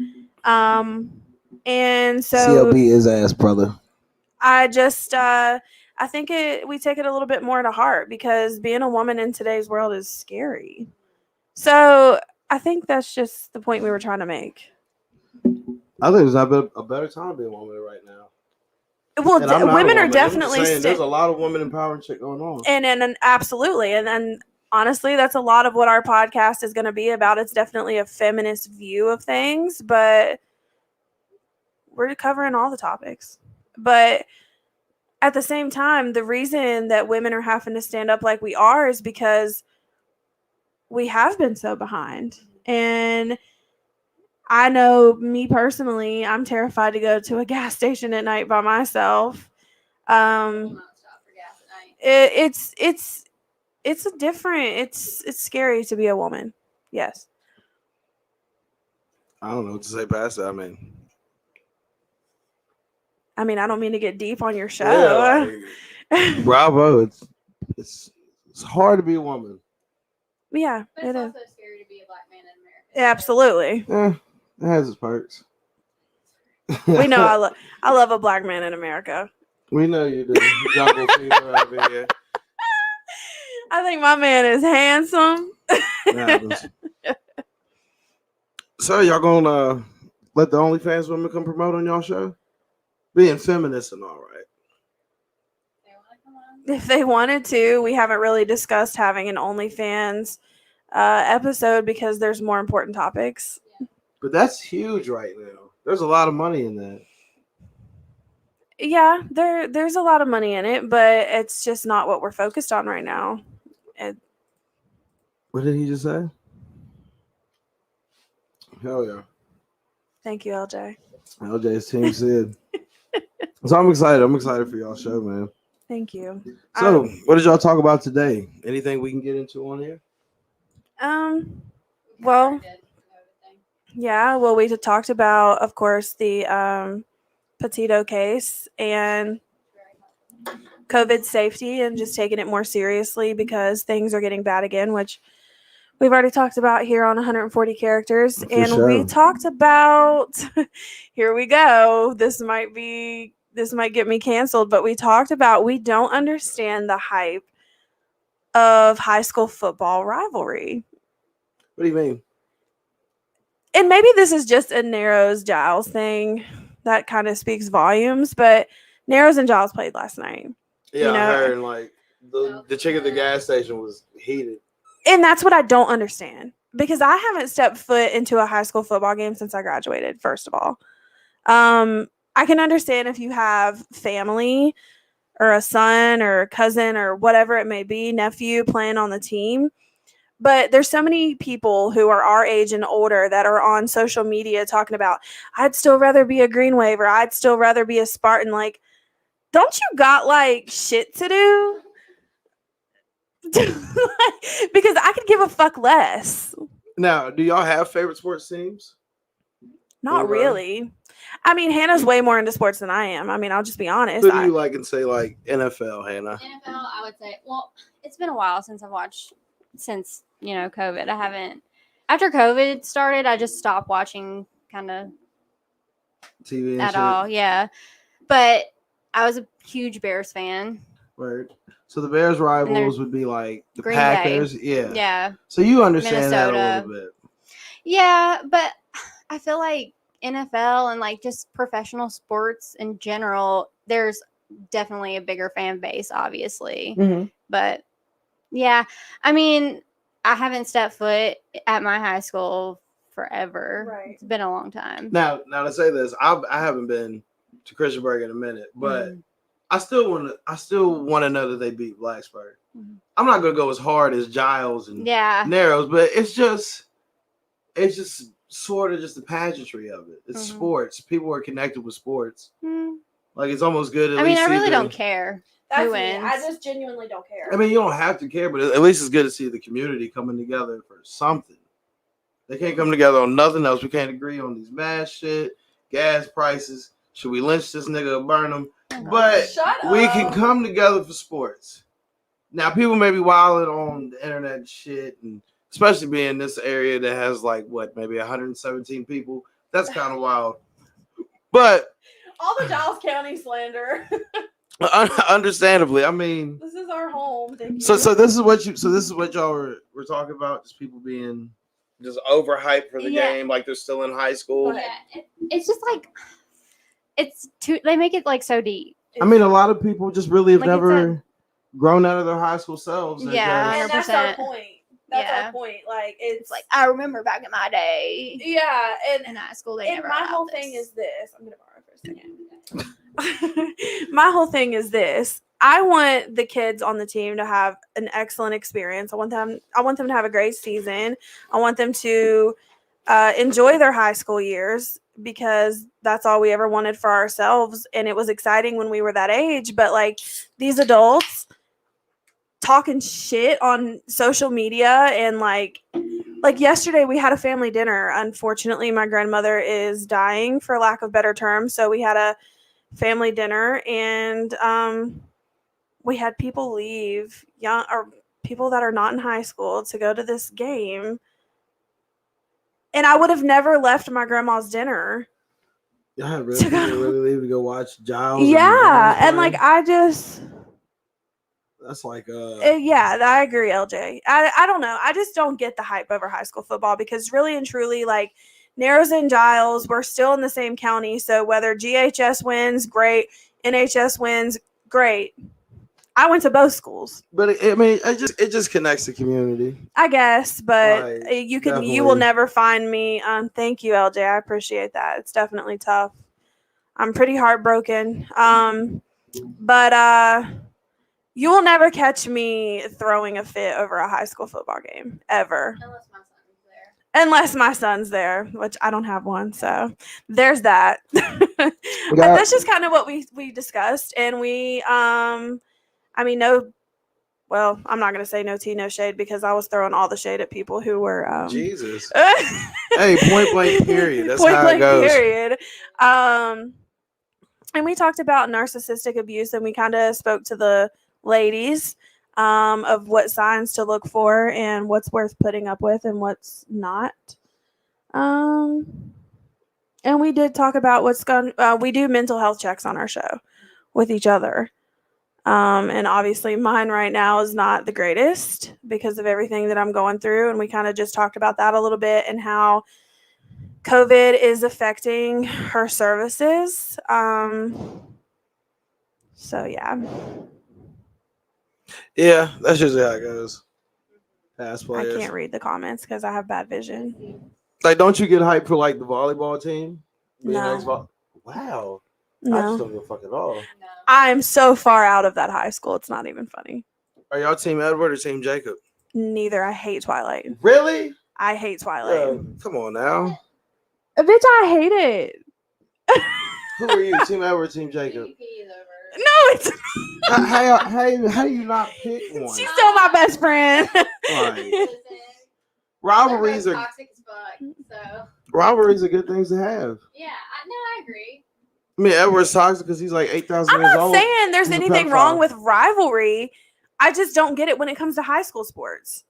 And so CLB is ass, brother. I just I think we take it a little bit more to heart because being a woman in today's world is scary. So I think that's just the point we were trying to make. I think there's not a better time to be a woman right now. Well, women are definitely there's a lot of women empowering shit going on. And absolutely. And honestly, that's a lot of what our podcast is going to be about. It's definitely a feminist view of things, but we're covering all the topics. But at the same time, the reason that women are having to stand up like we are is because we have been so behind. And I know me personally, I'm terrified to go to a gas station at night by myself. It's a different. It's scary to be a woman. Yes. I don't know what to say past that. I mean, I don't mean to get deep on your show. Yeah, bravo. It's hard to be a woman. Yeah, But it's also scary to be a black man in America. Yeah, absolutely. Yeah, it has its perks. We know I love a black man in America. We know you do. Jungle fever over here. I think my man is handsome. So y'all gonna let the OnlyFans women come promote on y'all show? Being feminist and all, right? If they wanted to, we haven't really discussed having an OnlyFans episode because there's more important topics. But that's huge right now. There's a lot of money in that. Yeah, there's a lot of money in it, but it's just not what we're focused on right now. What did he just say? Hell yeah. Thank you, LJ. LJ's team said. So I'm excited. I'm excited for y'all show, man. Thank you. So what did y'all talk about today? Anything we can get into on here? Well, yeah, well, we talked about, of course, the Petito case and COVID safety and just taking it more seriously because things are getting bad again, which we've already talked about here on 140 characters. We talked about, here we go, this might get me canceled, but we talked about we don't understand the hype of high school football rivalry. What do you mean? And maybe this is just a Narrows Giles thing that kind of speaks volumes, but Narrows and Giles played last night. Yeah, I heard like the chick at the gas station was heated. And that's what I don't understand because I haven't stepped foot into a high school football game since I graduated, first of all. I can understand if you have family or a son or a cousin or whatever it may be, nephew playing on the team. But there's so many people who are our age and older that are on social media talking about, I'd still rather be a Green Wave or I'd still rather be a Spartan. Like, don't you got like shit to do? Because I could give a fuck less. Now, do y'all have favorite sports teams? Not really. I mean, Hannah's way more into sports than I am. I mean, I'll just be honest. Who do you like and say like NFL, Hannah? NFL, I would say, well, it's been a while since I've watched, since, COVID. I haven't, after COVID started, I just stopped watching kind of TV at all. Yeah. But I was a huge Bears fan. Word. So the Bears rivals would be like the Green Packers. Bay. Yeah. Yeah. So you understand Minnesota. that a little bit. Yeah, but I feel like NFL and like just professional sports in general, there's definitely a bigger fan base, obviously. Mhm. But yeah, I mean, I haven't stepped foot at my high school forever. Right. It's been a long time. Now to say this, I haven't been to Christiansburg in a minute, but I still want to know that they beat Blacksburg. I'm not gonna go as hard as Giles and Narrows, but it's just sort of just the pageantry of it. It's sports. People are connected with sports. Like it's almost good. I mean, I really don't care who wins. I just genuinely don't care. I mean, you don't have to care, but at least it's good to see the community coming together for something. They can't come together on nothing else. We can't agree on these mass shit, gas prices. Should we lynch this nigga or burn him? But we can come together for sports. Now, people may be wilding on the internet and shit, and especially being in this area that has like maybe 117 people. That's kind of wild. But all the Giles County slander. Understandably, I mean, this is our home. So this is what y'all were talking about, just people being just overhyped for the game, like they're still in high school. Yeah, it's just like they make it like so deep. I mean, a lot of people just really have never grown out of their high school selves. Yeah, 100%. And that's our point. That's our point. Like it's like I remember back in my day. Yeah, and in high school they and never. My whole thing is this. I'm gonna borrow for a second. My whole thing is this. I want the kids on the team to have an excellent experience. I want them to have a great season. I want them to enjoy their high school years because that's all we ever wanted for ourselves. And it was exciting when we were that age. But like these adults talking shit on social media and like yesterday we had a family dinner. Unfortunately, my grandmother is dying, for lack of better terms. So we had a family dinner and we had people leave, young or people that are not in high school, to go to this game. And I would have never left my grandma's dinner. Yeah, really leave to go watch Giles. Yeah, and like that's like yeah, I agree, LJ. I don't know. I just don't get the hype over high school football because really and truly, like Narrows and Giles, we're still in the same county. So whether GHS wins, great. NHS wins, great. I went to both schools. But it just connects the community, I guess, but right, you will never find me. Thank you, LJ. I appreciate that. It's definitely tough. I'm pretty heartbroken. But you will never catch me throwing a fit over a high school football game ever. Unless my son's there, which I don't have one, so there's that. That's just kind of what we discussed, and we I'm not going to say no tea, no shade because I was throwing all the shade at people who were Jesus. Hey, point blank period. That's how it goes. Period. And we talked about narcissistic abuse, and we kind of spoke to the ladies of what signs to look for and what's worth putting up with and what's not. And we did talk about we do mental health checks on our show with each other. And obviously mine right now is not the greatest because of everything that I'm going through. And we kind of just talked about that a little bit and how COVID is affecting her services. So yeah. Yeah, that's usually how it goes. Past players. I can't read the comments because I have bad vision. Like, don't you get hyped for like the volleyball team? No. Wow. No. I just don't give a fuck at all. No. I'm so far out of that high school. It's not even funny. Are y'all Team Edward or Team Jacob? Neither. I hate Twilight. Really? I hate Twilight. Come on now. Bitch, I hate it. Who are you, Team Edward or Team Jacob? No, it's how do you not pick one? She's still my best friend. Right. Rivalries are toxic as fuck. So rivalries are good things to have. Yeah, I agree. I mean, Edward's toxic because he's like 8,000 years old. I'm not saying there's anything wrong with rivalry. I just don't get it when it comes to high school sports.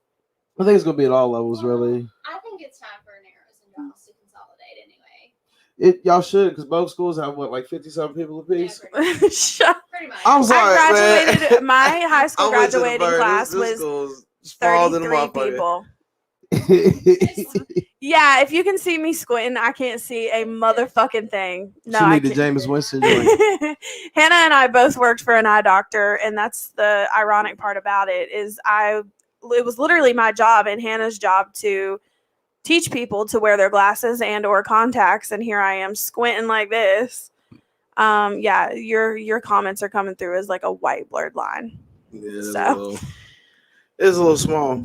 I think it's going to be at all levels, really. I think it's time for Narrows and Giles to consolidate anyway. Y'all should, because both schools have, like 50-something people apiece? Yeah, Shut. Pretty much. I'm sorry, I graduated, my high school graduating class was 33 people. Yeah, if you can see me squinting, I can't see a motherfucking thing. No, She I need the can't. Jameis Winston joint. Hannah and I both worked for an eye doctor, and that's the ironic part about it is it was literally my job and Hannah's job to teach people to wear their glasses and or contacts, and here I am squinting like this. Yeah, your comments are coming through as like a white blurred line. Yeah, So it's a little small.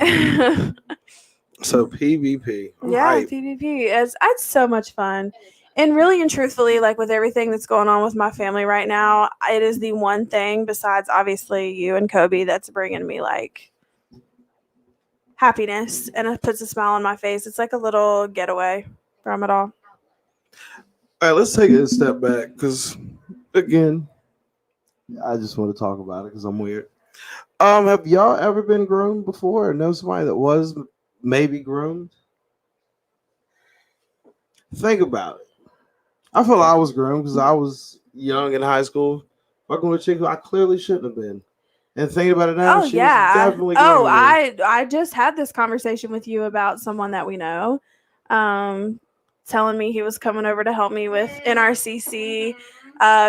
So PBP. I'm yeah, hyped. PBP. It's so much fun. And really and truthfully, like with everything that's going on with my family right now, it is the one thing besides obviously you and Kobe that's bringing me like happiness and it puts a smile on my face. It's like a little getaway from it all. All right, let's take it a step back because, again, I just want to talk about it because I'm weird. Have y'all ever been groomed before or know somebody that was maybe groomed? Think about it. I feel I was groomed because I was young in high school, fucking with a chick who I clearly shouldn't have been. And thinking about it now, Oh she yeah. was definitely Oh, grooming me. I just had this conversation with you about someone that we know. Telling me he was coming over to help me with NRCC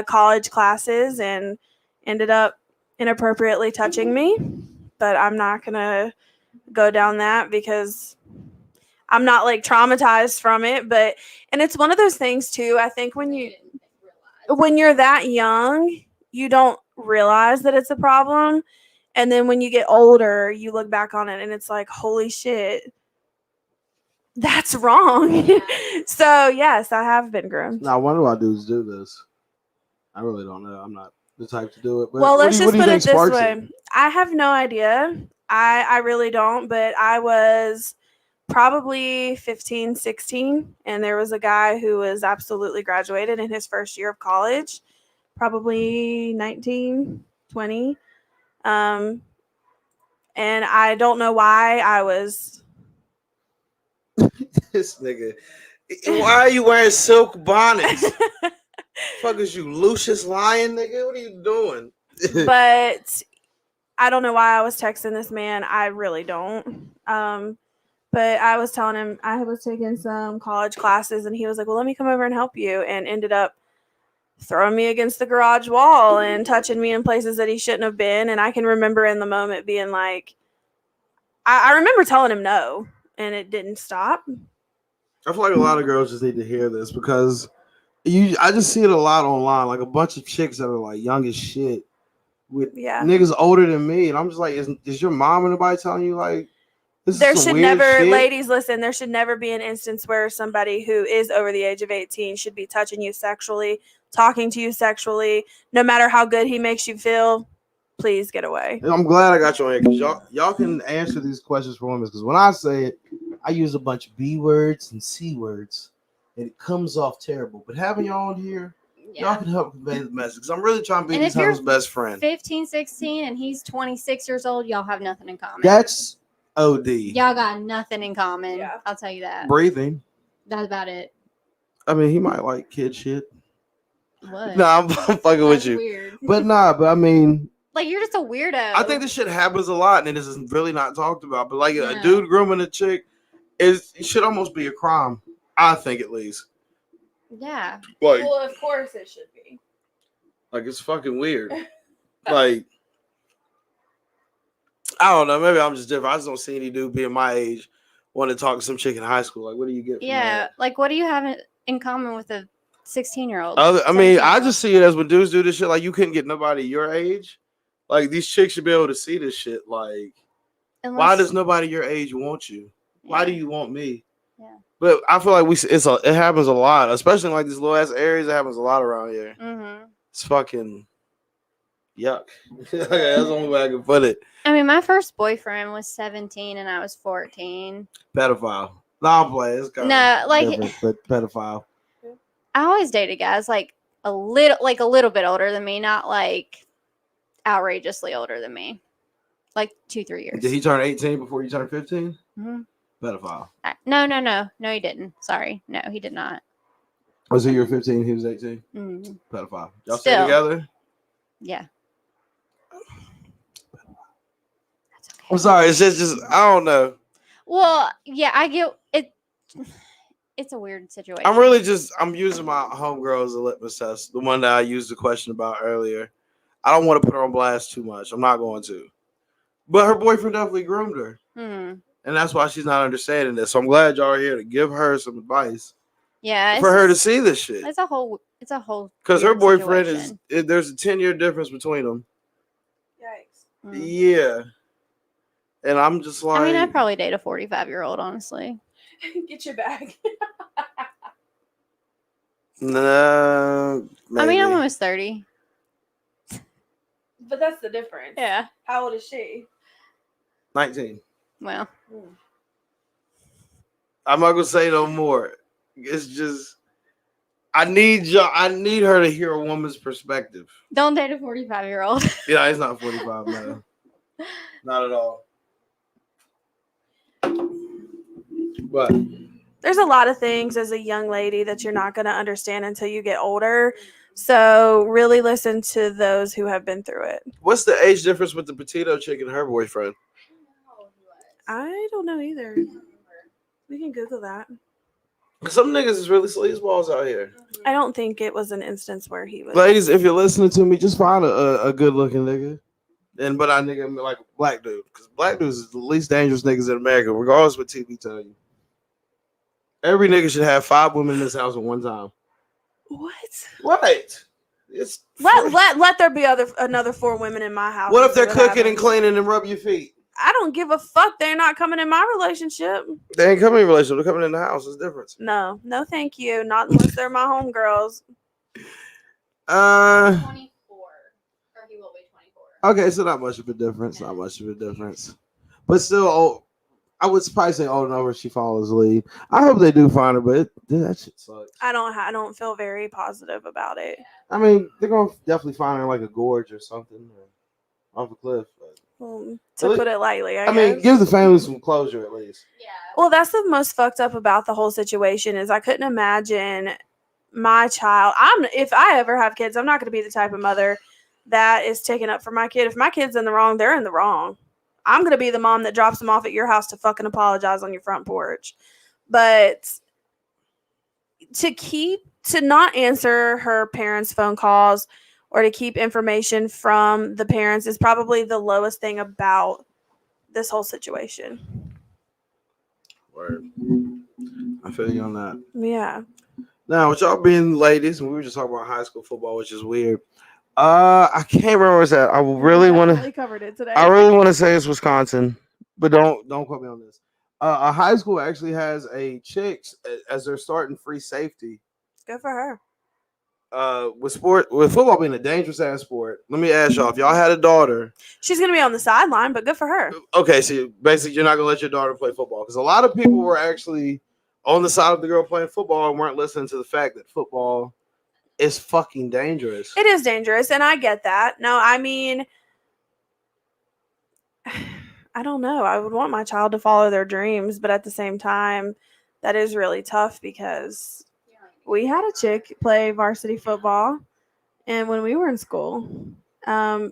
college classes and ended up inappropriately touching me. But I'm not gonna go down that because I'm not like traumatized from it. But and it's one of those things too. I think when you're that young, you don't realize that it's a problem. And then when you get older, you look back on it and it's like, holy shit, that's wrong. So, yes, I have been groomed. Now, I wonder why dudes do this. I really don't know. I'm not the type to do it. But Well, let's what just do you put think it this sparks way. it? I have no idea. I really don't, but I was probably 15, 16, and there was a guy who was absolutely graduated in his first year of college, probably 19, 20. And I don't know why I was. This nigga. Why are you wearing silk bonnets? Fuck is you, Lucius Lion, nigga? What are you doing? But I don't know why I was texting this man. I really don't. But I was telling him I was taking some college classes, and he was like, well, let me come over and help you, and ended up throwing me against the garage wall and touching me in places that he shouldn't have been. And I can remember in the moment being like, I remember telling him no, and it didn't stop. I feel like a lot of girls just need to hear this because I just see it a lot online, like a bunch of chicks that are like young as shit with Yeah. niggas older than me, and I'm just like, is your mom and anybody telling you like this There is some should weird never, shit? ladies, listen, there should never be an instance where somebody who is over the age of 18 should be touching you sexually, talking to you sexually, no matter how good he makes you feel. Please get away. And I'm glad I got you on here because y'all can answer these questions for women. Because when I say it, I use a bunch of B words and C words, and it comes off terrible. But having y'all on here, y'all can help convey the message. Because I'm really trying to be And these if you're hoes' best friend. 15, 16, and he's 26 years old, y'all have nothing in common. That's OD. Y'all got nothing in common. Yeah. I'll tell you that. Breathing. That's about it. I mean, he might like kid shit. What? Nah, I'm fucking with you. Weird. But I mean, like you're just a weirdo. I think this shit happens a lot, and this is really not talked about. But like No. a dude grooming a chick it should almost be a crime. I think at least. Yeah. Like, Well, of course it should be. Like it's fucking weird. Like, I don't know. Maybe I'm just different. I just don't see any dude being my age want to talk to some chick in high school. Like, what do you get from that? Like, what do you have in common with a 16-year-old? I mean, I just see it as when dudes do this shit, like, you couldn't get nobody your age. Like, these chicks should be able to see this shit. Like, why does nobody your age want you? Why do you want me? Yeah. But I feel like it happens a lot, especially in like these little ass areas. It happens a lot around here. Mm-hmm. It's fucking yuck. That's the only way I can put it. I mean, my first boyfriend was 17 and I was 14. Pedophile. Nah, I'm playing. It's kind No, like, but pedophile. I always dated guys like a little bit older than me, not like outrageously older than me, like 2-3 years. Did he turn 18 before you turned 15? Mm-hmm. Pedophile. No, he didn't. Sorry, no, he did not. Was he? You were 15? He was 18. Mm-hmm. Pedophile. Y'all stay together? Yeah. That's okay. I'm sorry. It's just I don't know. Well, yeah, I get it. It's a weird situation. I'm using my homegirl as a litmus test. The one that I used the question about earlier. I don't want to put her on blast too much. I'm not going to. But her boyfriend definitely groomed her. Hmm. And that's why she's not understanding this. So I'm glad y'all are here to give her some advice Yeah, for her to see this shit. It's a whole. Because her weird boyfriend situation. there's a 10-year difference between them. Yikes. Mm. Yeah. And I'm just like. I mean, I'd probably date a 45-year-old, honestly. Get your bag. Nah. I mean, I'm maybe. almost 30. But that's the difference. Yeah. How old is she? 19. Well, I'm not gonna say no more. It's just I need her to hear a woman's perspective. don't date a 45-year-old. Yeah, it's not 45, man. Not at all. But There's a lot of things as a young lady that you're not going to understand until you get older. So really listen to those who have been through it. what's the age difference with the Petito chick and her boyfriend? I don't know either. We can Google that. Some niggas is really sleazeballs out here. I don't think it was an instance where he was. Ladies, if you're listening to me, just find a good looking nigga. But I nigga like a black dude. Because black dudes is the least dangerous niggas in America, regardless what TV tell you. Every nigga should have 5 women in this house at one time. What? What? It's Let there be another 4 women in my house. what if they're and see what cooking and happens. cleaning and rub your feet? I don't give a fuck. They're not coming in my relationship. They ain't coming in a relationship. They're coming in the house. It's different. No, thank you. Not unless they're my homegirls. 24. Or he will be 24. Okay, so not much of a difference. Not much of a difference. But still, I would probably say old enough where she follows the lead. I hope they do find her, but that shit sucks. I don't feel very positive about it. I mean, they're gonna definitely find her in like a gorge or something, or off a cliff. But To put it lightly, I mean, guess. give the family some closure at least. Yeah. Well, that's the most fucked up about the whole situation is I couldn't imagine my child. If I ever have kids, I'm not going to be the type of mother that is taking up for my kid. If my kid's in the wrong, they're in the wrong. I'm going to be the mom that drops them off at your house to fucking apologize on your front porch. But to not answer her parents' phone calls or to keep information from the parents is probably the lowest thing about this whole situation. Word. I feel you on that. Yeah. Now, with y'all being ladies, and we were just talking about high school football, which is weird. I can't remember what's that. I really want to. Covered it today. I really want to say it's Wisconsin, but don't quote me on this. A high school actually has a chicks as their starting free safety. Good for her. With football being a dangerous ass sport, let me ask y'all, if y'all had a daughter, She's gonna be on the sideline, but good for her. okay, so basically you're not gonna let your daughter play football because a lot of people were actually on the side of the girl playing football and weren't listening to the fact that football is fucking dangerous. It is dangerous, and I get that. No, I mean, I don't know. I would want my child to follow their dreams, but at the same time, that is really tough because we had a chick play varsity football, and when we were in school,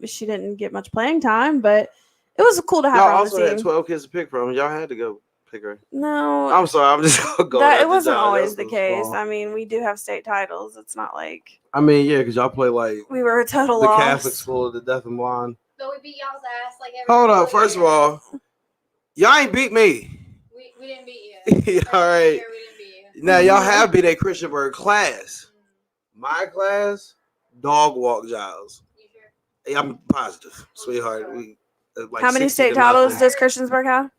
she didn't get much playing time, but it was cool to have Y'all her on also the had team. 12 kids to pick from. Y'all had to go pick her. No, I'm sorry. I'm just gonna go. that it wasn't always the case. I mean, we do have state titles. It's not like I mean, yeah, because y'all play like we were a total the loss. Catholic school of the deaf and blind. But we beat y'all's ass like every Hold up. single First of year. all, y'all ain't beat me. We didn't beat you. All right. We didn't beat you. Now y'all have beat a Christiansburg class. My class, dog walk Giles. You sure? Hey, I'm positive, sweetheart. We like How many 60 state to titles nothing. does Christiansburg have?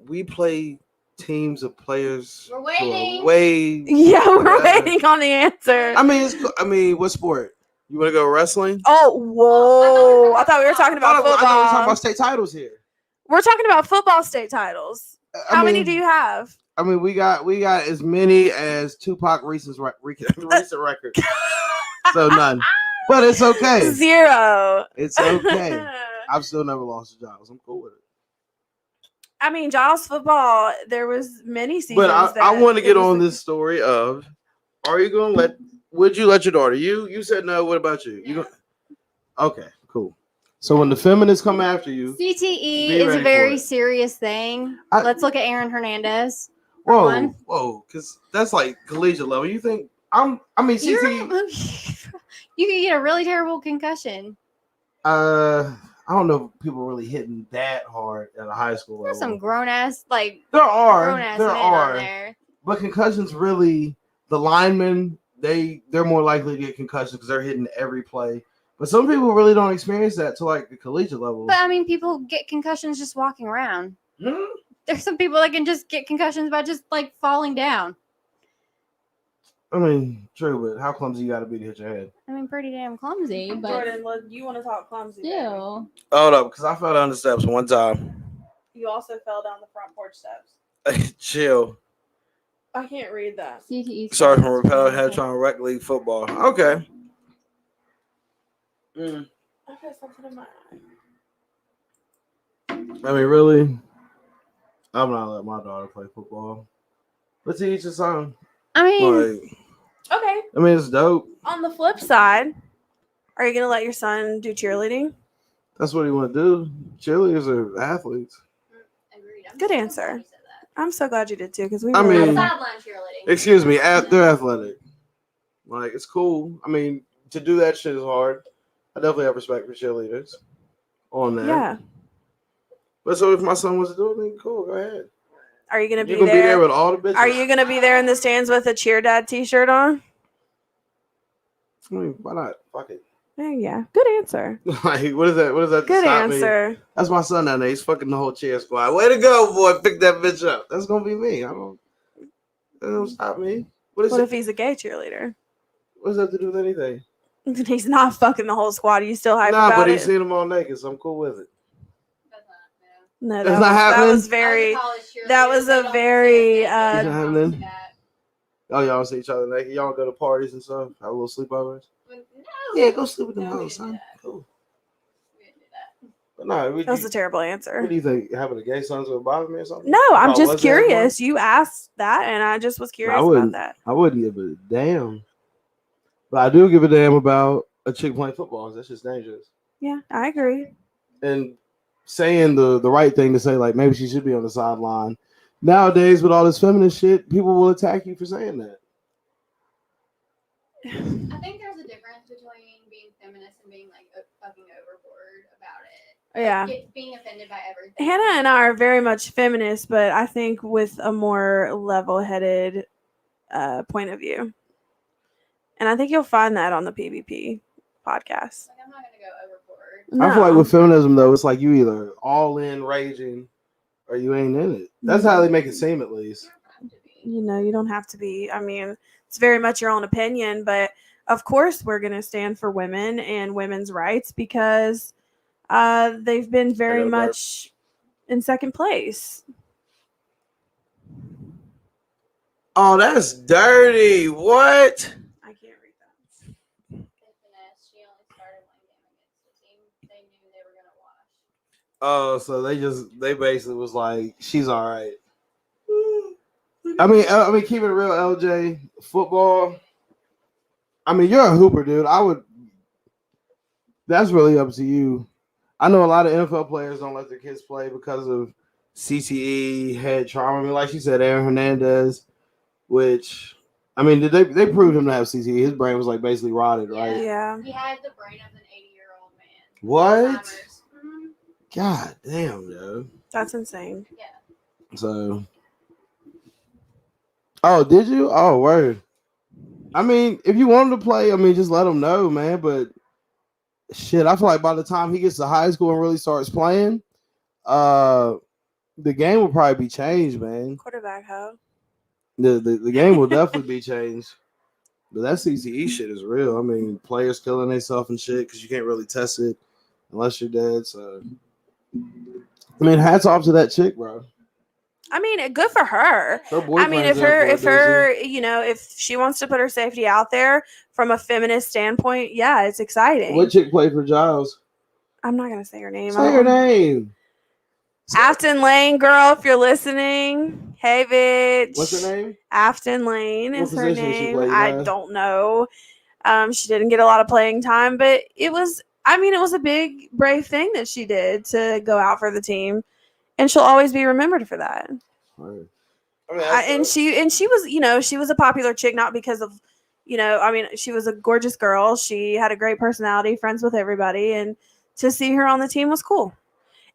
We play teams of players. We're who are waiting. way. Yeah, we're Yeah. waiting on the answer. I mean, what sport? You want to go wrestling? Oh, whoa. I thought we were talking about I know we're football. talking about state titles here. We're talking about football state titles. How many do you have? I mean, we got as many as Tupac recent record. So none. But it's okay. 0. It's okay. I've still never lost to Giles. I'm cool with it. I mean, Giles football, there was many seasons. But I want to get on this story of, are you going to would you let your daughter? You said no. What about you? You go, okay, cool. So when the feminists come after you, CTE be is a ready for very it. serious thing. Let's look at Aaron Hernandez. Whoa, because that's like collegiate level. You think I mean CTE? You can get a really terrible concussion. I don't know if people really hitting that hard at a high school There's level. some grown ass there men are on there. But concussions really, the linemen they're more likely to get concussions because they're hitting every play. But some people really don't experience that to like the collegiate level. But I mean, people get concussions just walking around. There's some people that can just get concussions by just like falling down. I mean, true, but how clumsy you got to be to hit your head? I mean, pretty damn clumsy. But Jordan, you want to talk clumsy? still. Hold up, because I fell down the steps one time. You also fell down the front porch steps. Chill. I can't read that. CTE. Sorry from Repel Head trying to rec league football. Okay. I got something in my eye. I mean, really, I'm not letting my daughter play football. Let's each his own. I mean, Okay. I mean, it's dope. On the flip side, are you gonna let your son do cheerleading? That's what he want to do. Cheerleaders are athletes. agreed. Good answer. I'm so glad you did too, because we. I really mean- Sideline cheerleading. Excuse me, they're athletic. Like, it's cool. I mean, to do that shit is hard. I definitely have respect for cheerleaders on that. Yeah. But so if my son wants to do it, then cool, go ahead. Are you gonna be You can there? be there with all the bitches. Are you gonna be there in the stands with a Cheer Dad T-shirt on? I mean, why not? Fuck it. Yeah. Good answer. Like, what is that? What is that? to Good stop me? answer. That's my son down there. He's fucking the whole cheer squad. Way to go, boy. Pick that bitch up. That's gonna be me. That don't stop me. What if he's a gay cheerleader? What does that have to do with anything? He's not fucking the whole squad. Are you still hype Nah, about but it? he's seen them all naked, so I'm cool with it. No, That's not happening? that was very. That was a very. It's not happening? Oh, y'all see each other naked? Y'all go to parties and stuff? Have a little sleepovers? Yeah, go sleep with them hoes, son. Cool. But no, That was a terrible answer. what do you think? Having a gay son's would bother me or something? No, I'm If I just was to have curious. You asked that, and I just was curious about wouldn't. that. I wouldn't give a damn. But I do give a damn about a chick playing football. That's just dangerous. Yeah, I agree. And saying the right thing to say, like maybe she should be on the sideline. Nowadays, with all this feminist shit, people will attack you for saying that. I think there's a difference between being feminist and being like fucking overboard about it. Yeah. Being offended by everything. Hannah and I are very much feminist, but I think with a more level-headed point of view. And I think you'll find that on the PBP podcast. Like, I'm not gonna go overboard. I feel like with feminism, though, it's like you either all in raging or you ain't in it. That's how they make it seem, at least. You know, you don't have to be. I mean, it's very much your own opinion, but of course we're going to stand for women and women's rights because they've been very much in second place. Oh, that's dirty. What? I can't read that. She only started one game against the team they knew they were gonna watch. Oh, so they basically was like, she's all right. I mean, keep it real, LJ. Football. I mean, you're a hooper, dude. That's really up to you. I know a lot of NFL players don't let their kids play because of CTE, head trauma. I mean, like she said, Aaron Hernandez, which, I mean, they proved him to have CTE. His brain was like basically rotted, right? Yeah. He had the brain of an 80-year-old man. What? Mm-hmm. God damn, dude. That's insane. Yeah. So, oh, did you? Oh, word. I mean, if you want him to play, I mean, just let him know, man. But shit, I feel like by the time he gets to high school and really starts playing, the game will probably be changed, man. Quarterback, hoe. The game will definitely be changed. But that CTE shit is real. I mean, players killing themselves and shit because you can't really test it unless you're dead. So, I mean, hats off to that chick, bro. I mean, good for her. Her I mean, if boyfriend's her, you know, if she wants to put her safety out there from a feminist standpoint, yeah, it's exciting. What chick played for Giles? I'm not gonna say her name. Say her name. Afton Lane, girl, if you're listening, hey, bitch. What's her name? Afton Lane What is her position she name. played, I guys? don't know. She didn't get a lot of playing time, but it was. I mean, it was a big, brave thing that she did to go out for the team, and she'll always be remembered for that. Right. And she was, she was a popular chick, not because of, she was a gorgeous girl. She had a great personality, friends with everybody, and to see her on the team was cool.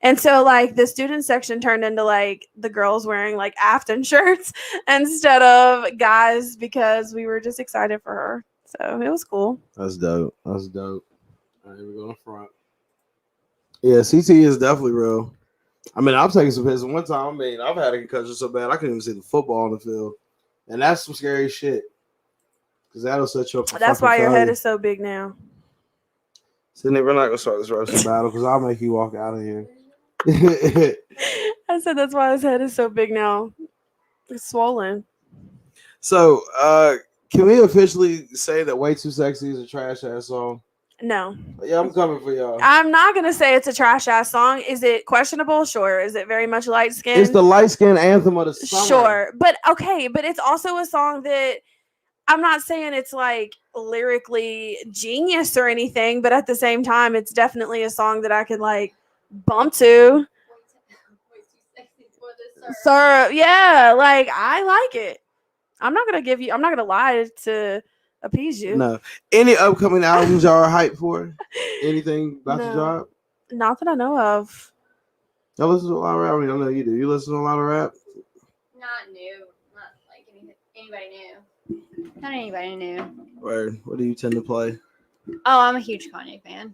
And so, like, the student section turned into, like, the girls wearing, like, Afton shirts instead of guys because we were just excited for her. So it was cool. That's dope. All right, here we go in front. Yeah, CT is definitely real. I mean, I'm taking some hits. One time, I've had a concussion so bad I couldn't even see the football on the field. And that's some scary shit. Because that'll set you up for That's why your head failure. is so big now. Sydney, we're not going to start this roasting battle because I'll make you walk out of here. I said that's why his head is so big now. It's swollen. So, can we officially say that Way Too Sexy is a trash ass song? No. Yeah, I'm coming for y'all. I'm not going to say it's a trash ass song. Is it questionable? Sure. Is it very much light skin? It's the light skin anthem of the summer. Sure. But okay, but it's also a song that I'm not saying it's like lyrically genius or anything, but at the same time, it's definitely a song that I could like bump to. Sir, yeah, like I like it. I'm not gonna lie to appease you. No. Any upcoming albums y'all are hyped for? Anything about to drop? Not that I know of. Y'all listen to a lot of rap. I mean, I know you do. You listen to a lot of rap? Not new. Not like anybody new. Not anybody new. Word. What do you tend to play? Oh, I'm a huge Kanye fan.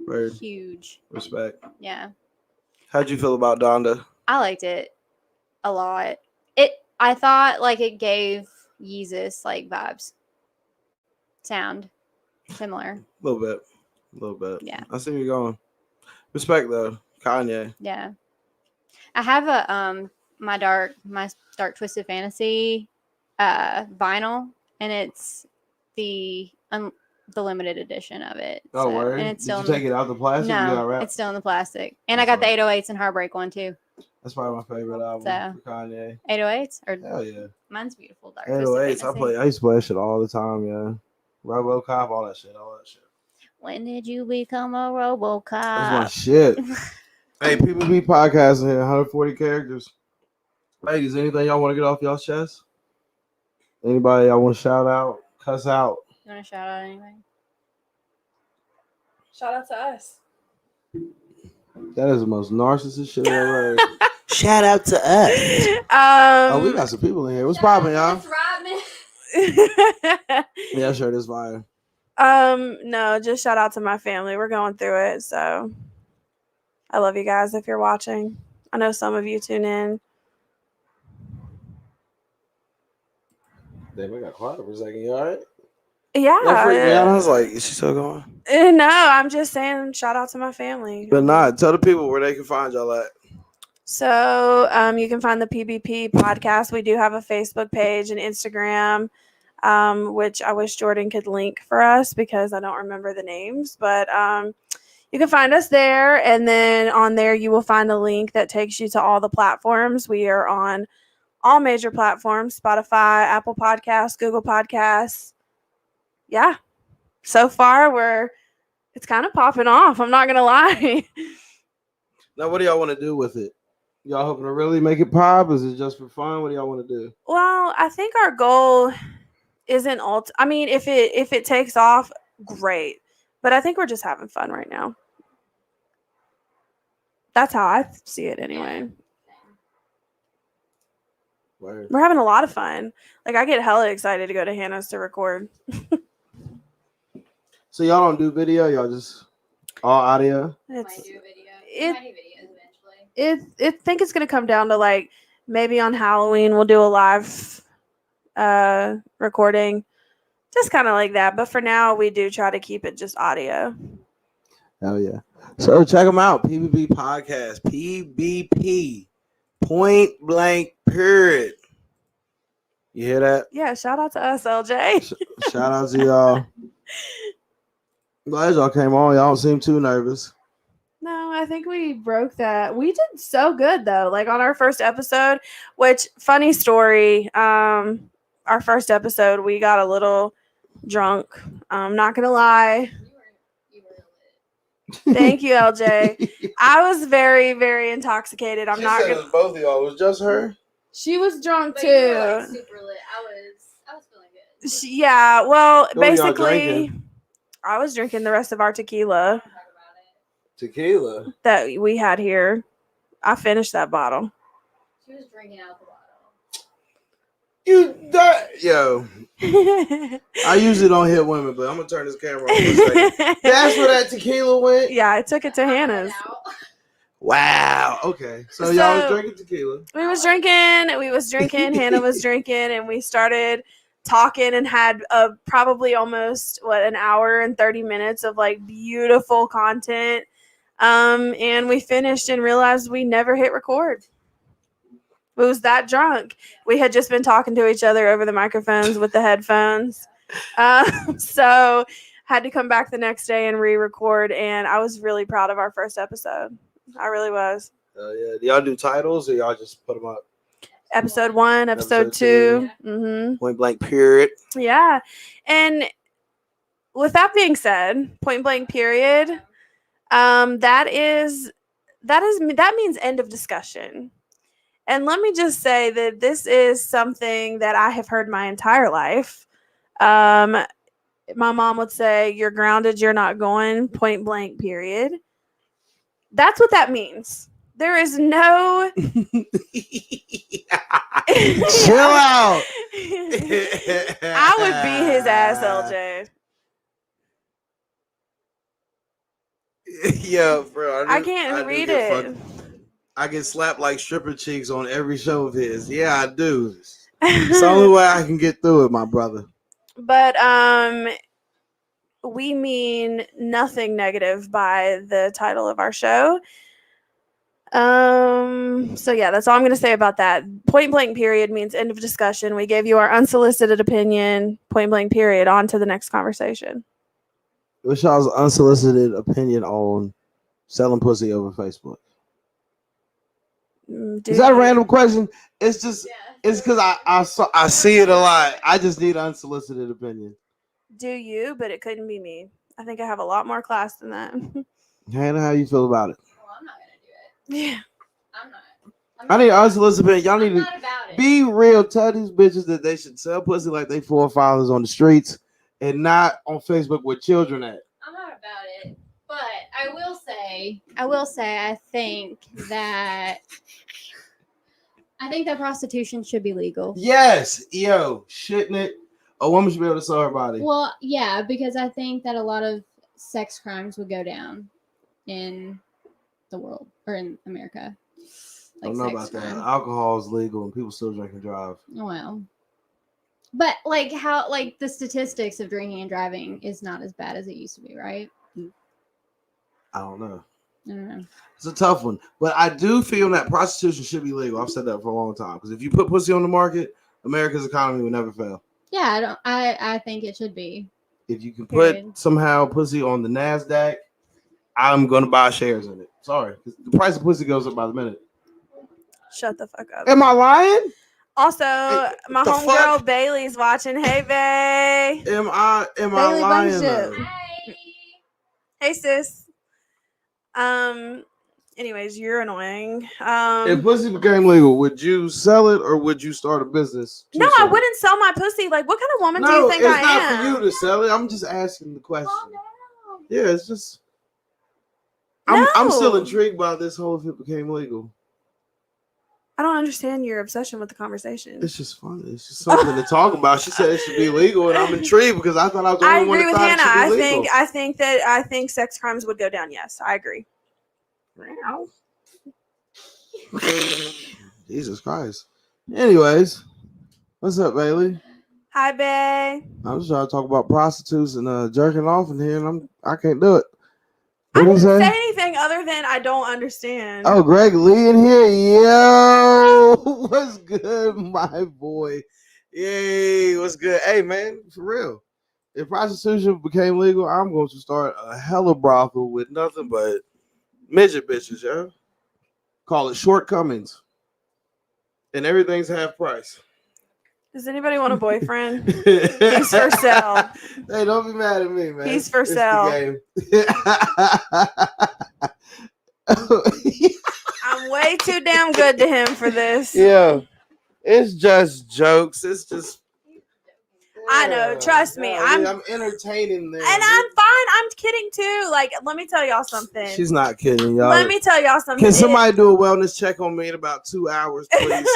Word. Huge. Respect. Yeah. How'd you feel about Donda? I liked it a lot. I thought like it gave Yeezus like vibes. Sound similar. A little bit. Yeah. I see where you're going. Respect though, Kanye. Yeah. I have a my dark twisted fantasy vinyl, and it's the limited edition of it. Oh, word. And it's Did you take it out the plastic? No, it's still in the plastic. And I got the 808s and Heartbreak one too. That's probably my favorite album for Kanye. 808s? Hell yeah. Mine's beautiful. Dark 808s. I used to play that shit all the time, yeah. RoboCop, all that shit. When did you become a RoboCop? That's my shit. Hey, PBP podcast in here, 140 characters. Ladies, anything y'all want to get off y'all's chest? Anybody y'all want to shout out, cuss out? You want to shout out anything? Shout out to us. That is the most narcissist shit I've ever heard. Shout out to us. We got some people in here. What's poppin', y'all? Yeah, sure, this fire. No, just shout out to my family. We're going through it, so I love you guys if you're watching. I know some of you tune in. Damn, I got quiet for a second. You all right? Yeah. That freaked me out. I was like, is she still going? No, I'm just saying shout out to my family. But not. Tell the people where they can find y'all at. So you can find the PBP podcast. We do have a Facebook page and Instagram, which I wish Jordan could link for us because I don't remember the names. But you can find us there. And then on there, you will find a link that takes you to all the platforms. We are on all major platforms: Spotify, Apple Podcasts, Google Podcasts. Yeah. So far, it's kind of popping off. I'm not going to lie. Now, what do y'all want to do with it? Y'all hoping to really make it pop? Is it just for fun? What do y'all want to do? Well, I think our goal isn't I mean, if it takes off, great. But I think we're just having fun right now. That's how I see it anyway. Word. We're having a lot of fun. Like, I get hella excited to go to Hannah's to record. So y'all don't do video? Y'all just all audio? Might do a video. Might do videos eventually. I think it's going to come down to, like, maybe on Halloween we'll do a live recording. Just kind of like that. But for now, we do try to keep it just audio. Hell yeah. So check them out. PBP podcast. PBP. Point blank period. You hear that? Yeah, shout out to us, LJ. Shout out to y'all. Glad y'all came on. Y'all don't seem too nervous. No, I think we broke that. We did so good though. Like on our first episode, which funny story, our first episode we got a little drunk. I'm not gonna lie. You were lit. Thank you, LJ. I was very, very intoxicated. I'm not gonna. Both of y'all. It was just her. She was drunk But too. you were like super lit. I was feeling good. Yeah. Well, What were y'all basically, drinking? I was drinking the rest of our tequila Tequila. that we had here. I finished that bottle. She was drinking out the bottle. Yo. I usually don't hit women, but I'm gonna turn this camera on for a second. That's where that tequila went. Yeah, I took it to Hannah's. Wow. Okay. So y'all was drinking tequila. We was drinking. Hannah was drinking, and we started talking and had probably almost an hour and 30 minutes of like beautiful content. And we finished and realized we never hit record. We was that drunk. We had just been talking to each other over the microphones with the headphones. So had to come back the next day and re-record, and I was really proud of our first episode. I really was. Yeah. Do y'all do titles or y'all just put them up? Episode 1, episode 2. Mm-hmm. Point blank period. Yeah. And with that being said, point blank period, that means end of discussion. And let me just say that this is something that I have heard my entire life. My mom would say, "You're grounded, you're not going," point blank period. That's what that means. There is no chill out. I would beat his ass, LJ. Yeah, bro. I can't read it. I get slapped like stripper cheeks on every show of his. Yeah, I do. It's the only way I can get through it, my brother. But we mean nothing negative by the title of our show. So yeah, that's all I'm going to say about that. Point blank period means end of discussion. We gave you our unsolicited opinion. Point blank period. On to the next conversation. What's y'all's unsolicited opinion on selling pussy over Facebook? Is that a random question? It's just it's because I see it a lot. I just need an unsolicited opinion. Do you? But it couldn't be me. I think I have a lot more class than that. Hannah, how you feel about it? Well, I'm not gonna do it. Yeah. I'm not. I need unsolicited opinion. Y'all need to be real. Tell these bitches that they should sell pussy like they forefathers on the streets and not on Facebook with children at. I'm not about it. But I will say, I think that prostitution should be legal. Yes, yo, shouldn't it? A woman should be able to sell her body. Well, yeah, because I think that a lot of sex crimes would go down in the world or in America. I don't know about that. Alcohol is legal and people still drink and drive. Well, but like how the statistics of drinking and driving is not as bad as it used to be, right? I don't know. I don't know. It's a tough one, but I do feel that prostitution should be legal. I've said that for a long time because if you put pussy on the market, America's economy will never fail. Yeah, I think it should be. If you can put somehow pussy on the NASDAQ, I'm gonna buy shares in it. Sorry, the price of pussy goes up by the minute. Shut the fuck up. Am I lying? Also, my homegirl Bailey's watching. Hey, Bae. Am I lying? Hey, sis. Anyways, you're annoying. If pussy became legal, would you sell it or would you start a business? No, I wouldn't sell my pussy. Like, what kind of woman do you think I am? It's not for you to sell it. I'm just asking the question. Yeah, it's just. I'm still intrigued by this whole if it became legal. I don't understand your obsession with the conversation. It's just funny. It's just something to talk about. She said it should be legal, and I'm intrigued because I thought I was the only one that thought it should be legal. I think sex crimes would go down. Yes, I agree. Jesus Christ. Anyways, what's up, Bailey? Hi, Bae. I'm just trying to talk about prostitutes and jerking off in here, and I can't do it. I didn't say anything other than I don't understand. Oh, Greg Lee in here. Yo, what's good, my boy? Yay, what's good? Hey, man, for real. If prostitution became legal, I'm going to start a hella brothel with nothing but midget bitches, yo. Call it Shortcomings. And everything's half price. Does anybody want a boyfriend? He's for sale. Hey, don't be mad at me, man. He's for It's sale. the game. I'm way too damn good to him for this. Yeah, it's just jokes. It's just. I know. Trust me. I'm entertaining them. And I'm fine. I'm kidding too. Like, let me tell y'all something. She's not kidding, y'all. Let me tell y'all something. Can somebody do a wellness check on me in about 2 hours, please?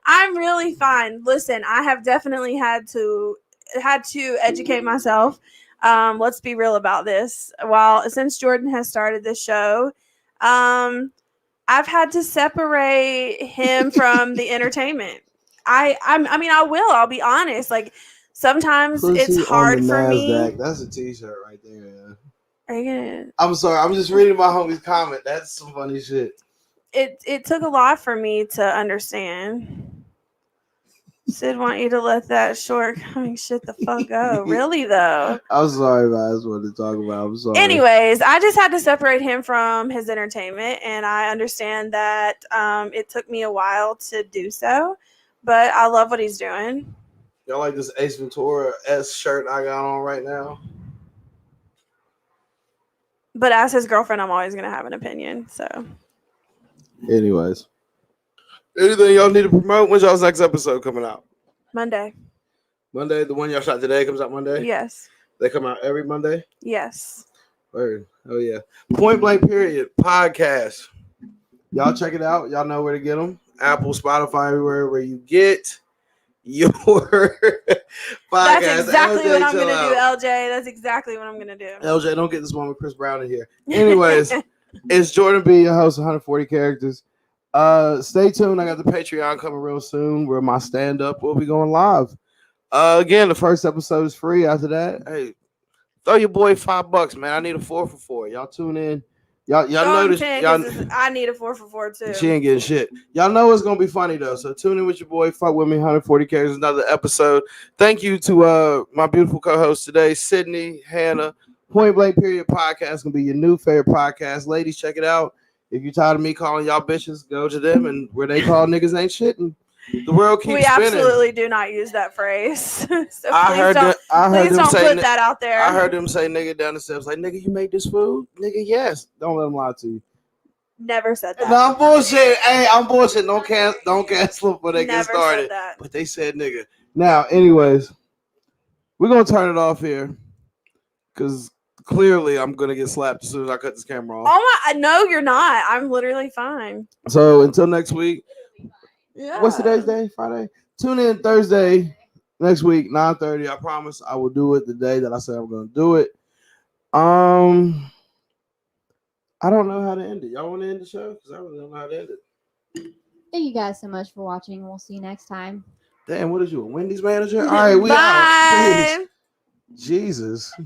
I'm really fine. Listen, I have definitely had to educate myself. Let's be real about this. Since Jordan has started this show, I've had to separate him from the entertainment. I'll be honest. Like, sometimes it's hard for me. That's a t-shirt right there. Are you gonna? I'm sorry. I'm just reading my homie's comment. That's some funny shit. It took a lot for me to understand. Sid want you to let that shortcoming shit the fuck go. Really though. I'm sorry, man. I just wanted to talk about. I'm sorry. Anyways, I just had to separate him from his entertainment, and I understand that it took me a while to do so, but I love what he's doing. Y'all like this Ace Ventura S shirt I got on right now? But as his girlfriend, I'm always gonna have an opinion. So, anyways, anything y'all need to promote? When's y'all's next episode coming out? Monday. Monday, the one y'all shot today comes out Monday. Yes. They come out every Monday. Yes. Word. Oh yeah. Point Blank Period podcast. Y'all check it out. Y'all know where to get them. Apple, Spotify, everywhere where you get your podcast. That's exactly LJ, what I'm gonna out. do, LJ. That's exactly what I'm gonna do. LJ, don't get this one with Chris Brown in here. Anyways, it's Jordan B, your host, 140 characters. Stay tuned. I got the Patreon coming real soon where my stand-up will be going live. Again, the first episode is free. After that, hey, throw your boy $5, man. I need a 4 for 4. Y'all tune in. Y'all notice. I need a 4 for 4 too. She ain't getting shit. Y'all know it's gonna be funny though. So tune in with your boy. Fuck with me. 140 characters. Another episode. Thank you to my beautiful co-host today, Sydney, Hannah. Point Blank Period podcast gonna be your new favorite podcast. Ladies, check it out. If you're tired of me calling y'all bitches, go to them and where they call niggas ain't shit. And the world keeps spinning. We absolutely do not use that phrase. So I heard them say put that out there. I heard them say nigga down the steps like, nigga, you made this food? Nigga, yes. Don't let them lie to you. Never said that. No, I'm bullshit. Hey, I'm bullshit. Don't cancel before they get started. Said that. But they said nigga. Now, anyways, we're gonna turn it off here because clearly I'm gonna get slapped as soon as I cut this camera off. Oh my! No, you're not. I'm literally fine. So until next week. Yeah. What's today's day? Friday. Tune in Thursday next week, 9:30. I promise I will do it the day that I said I'm gonna do it. I don't know how to end it. Y'all want to end the show? Because I really don't know how to end it. Thank you guys so much for watching. We'll see you next time. Damn, what is you, a Wendy's manager? All right, we Bye. out. Peace. Jesus.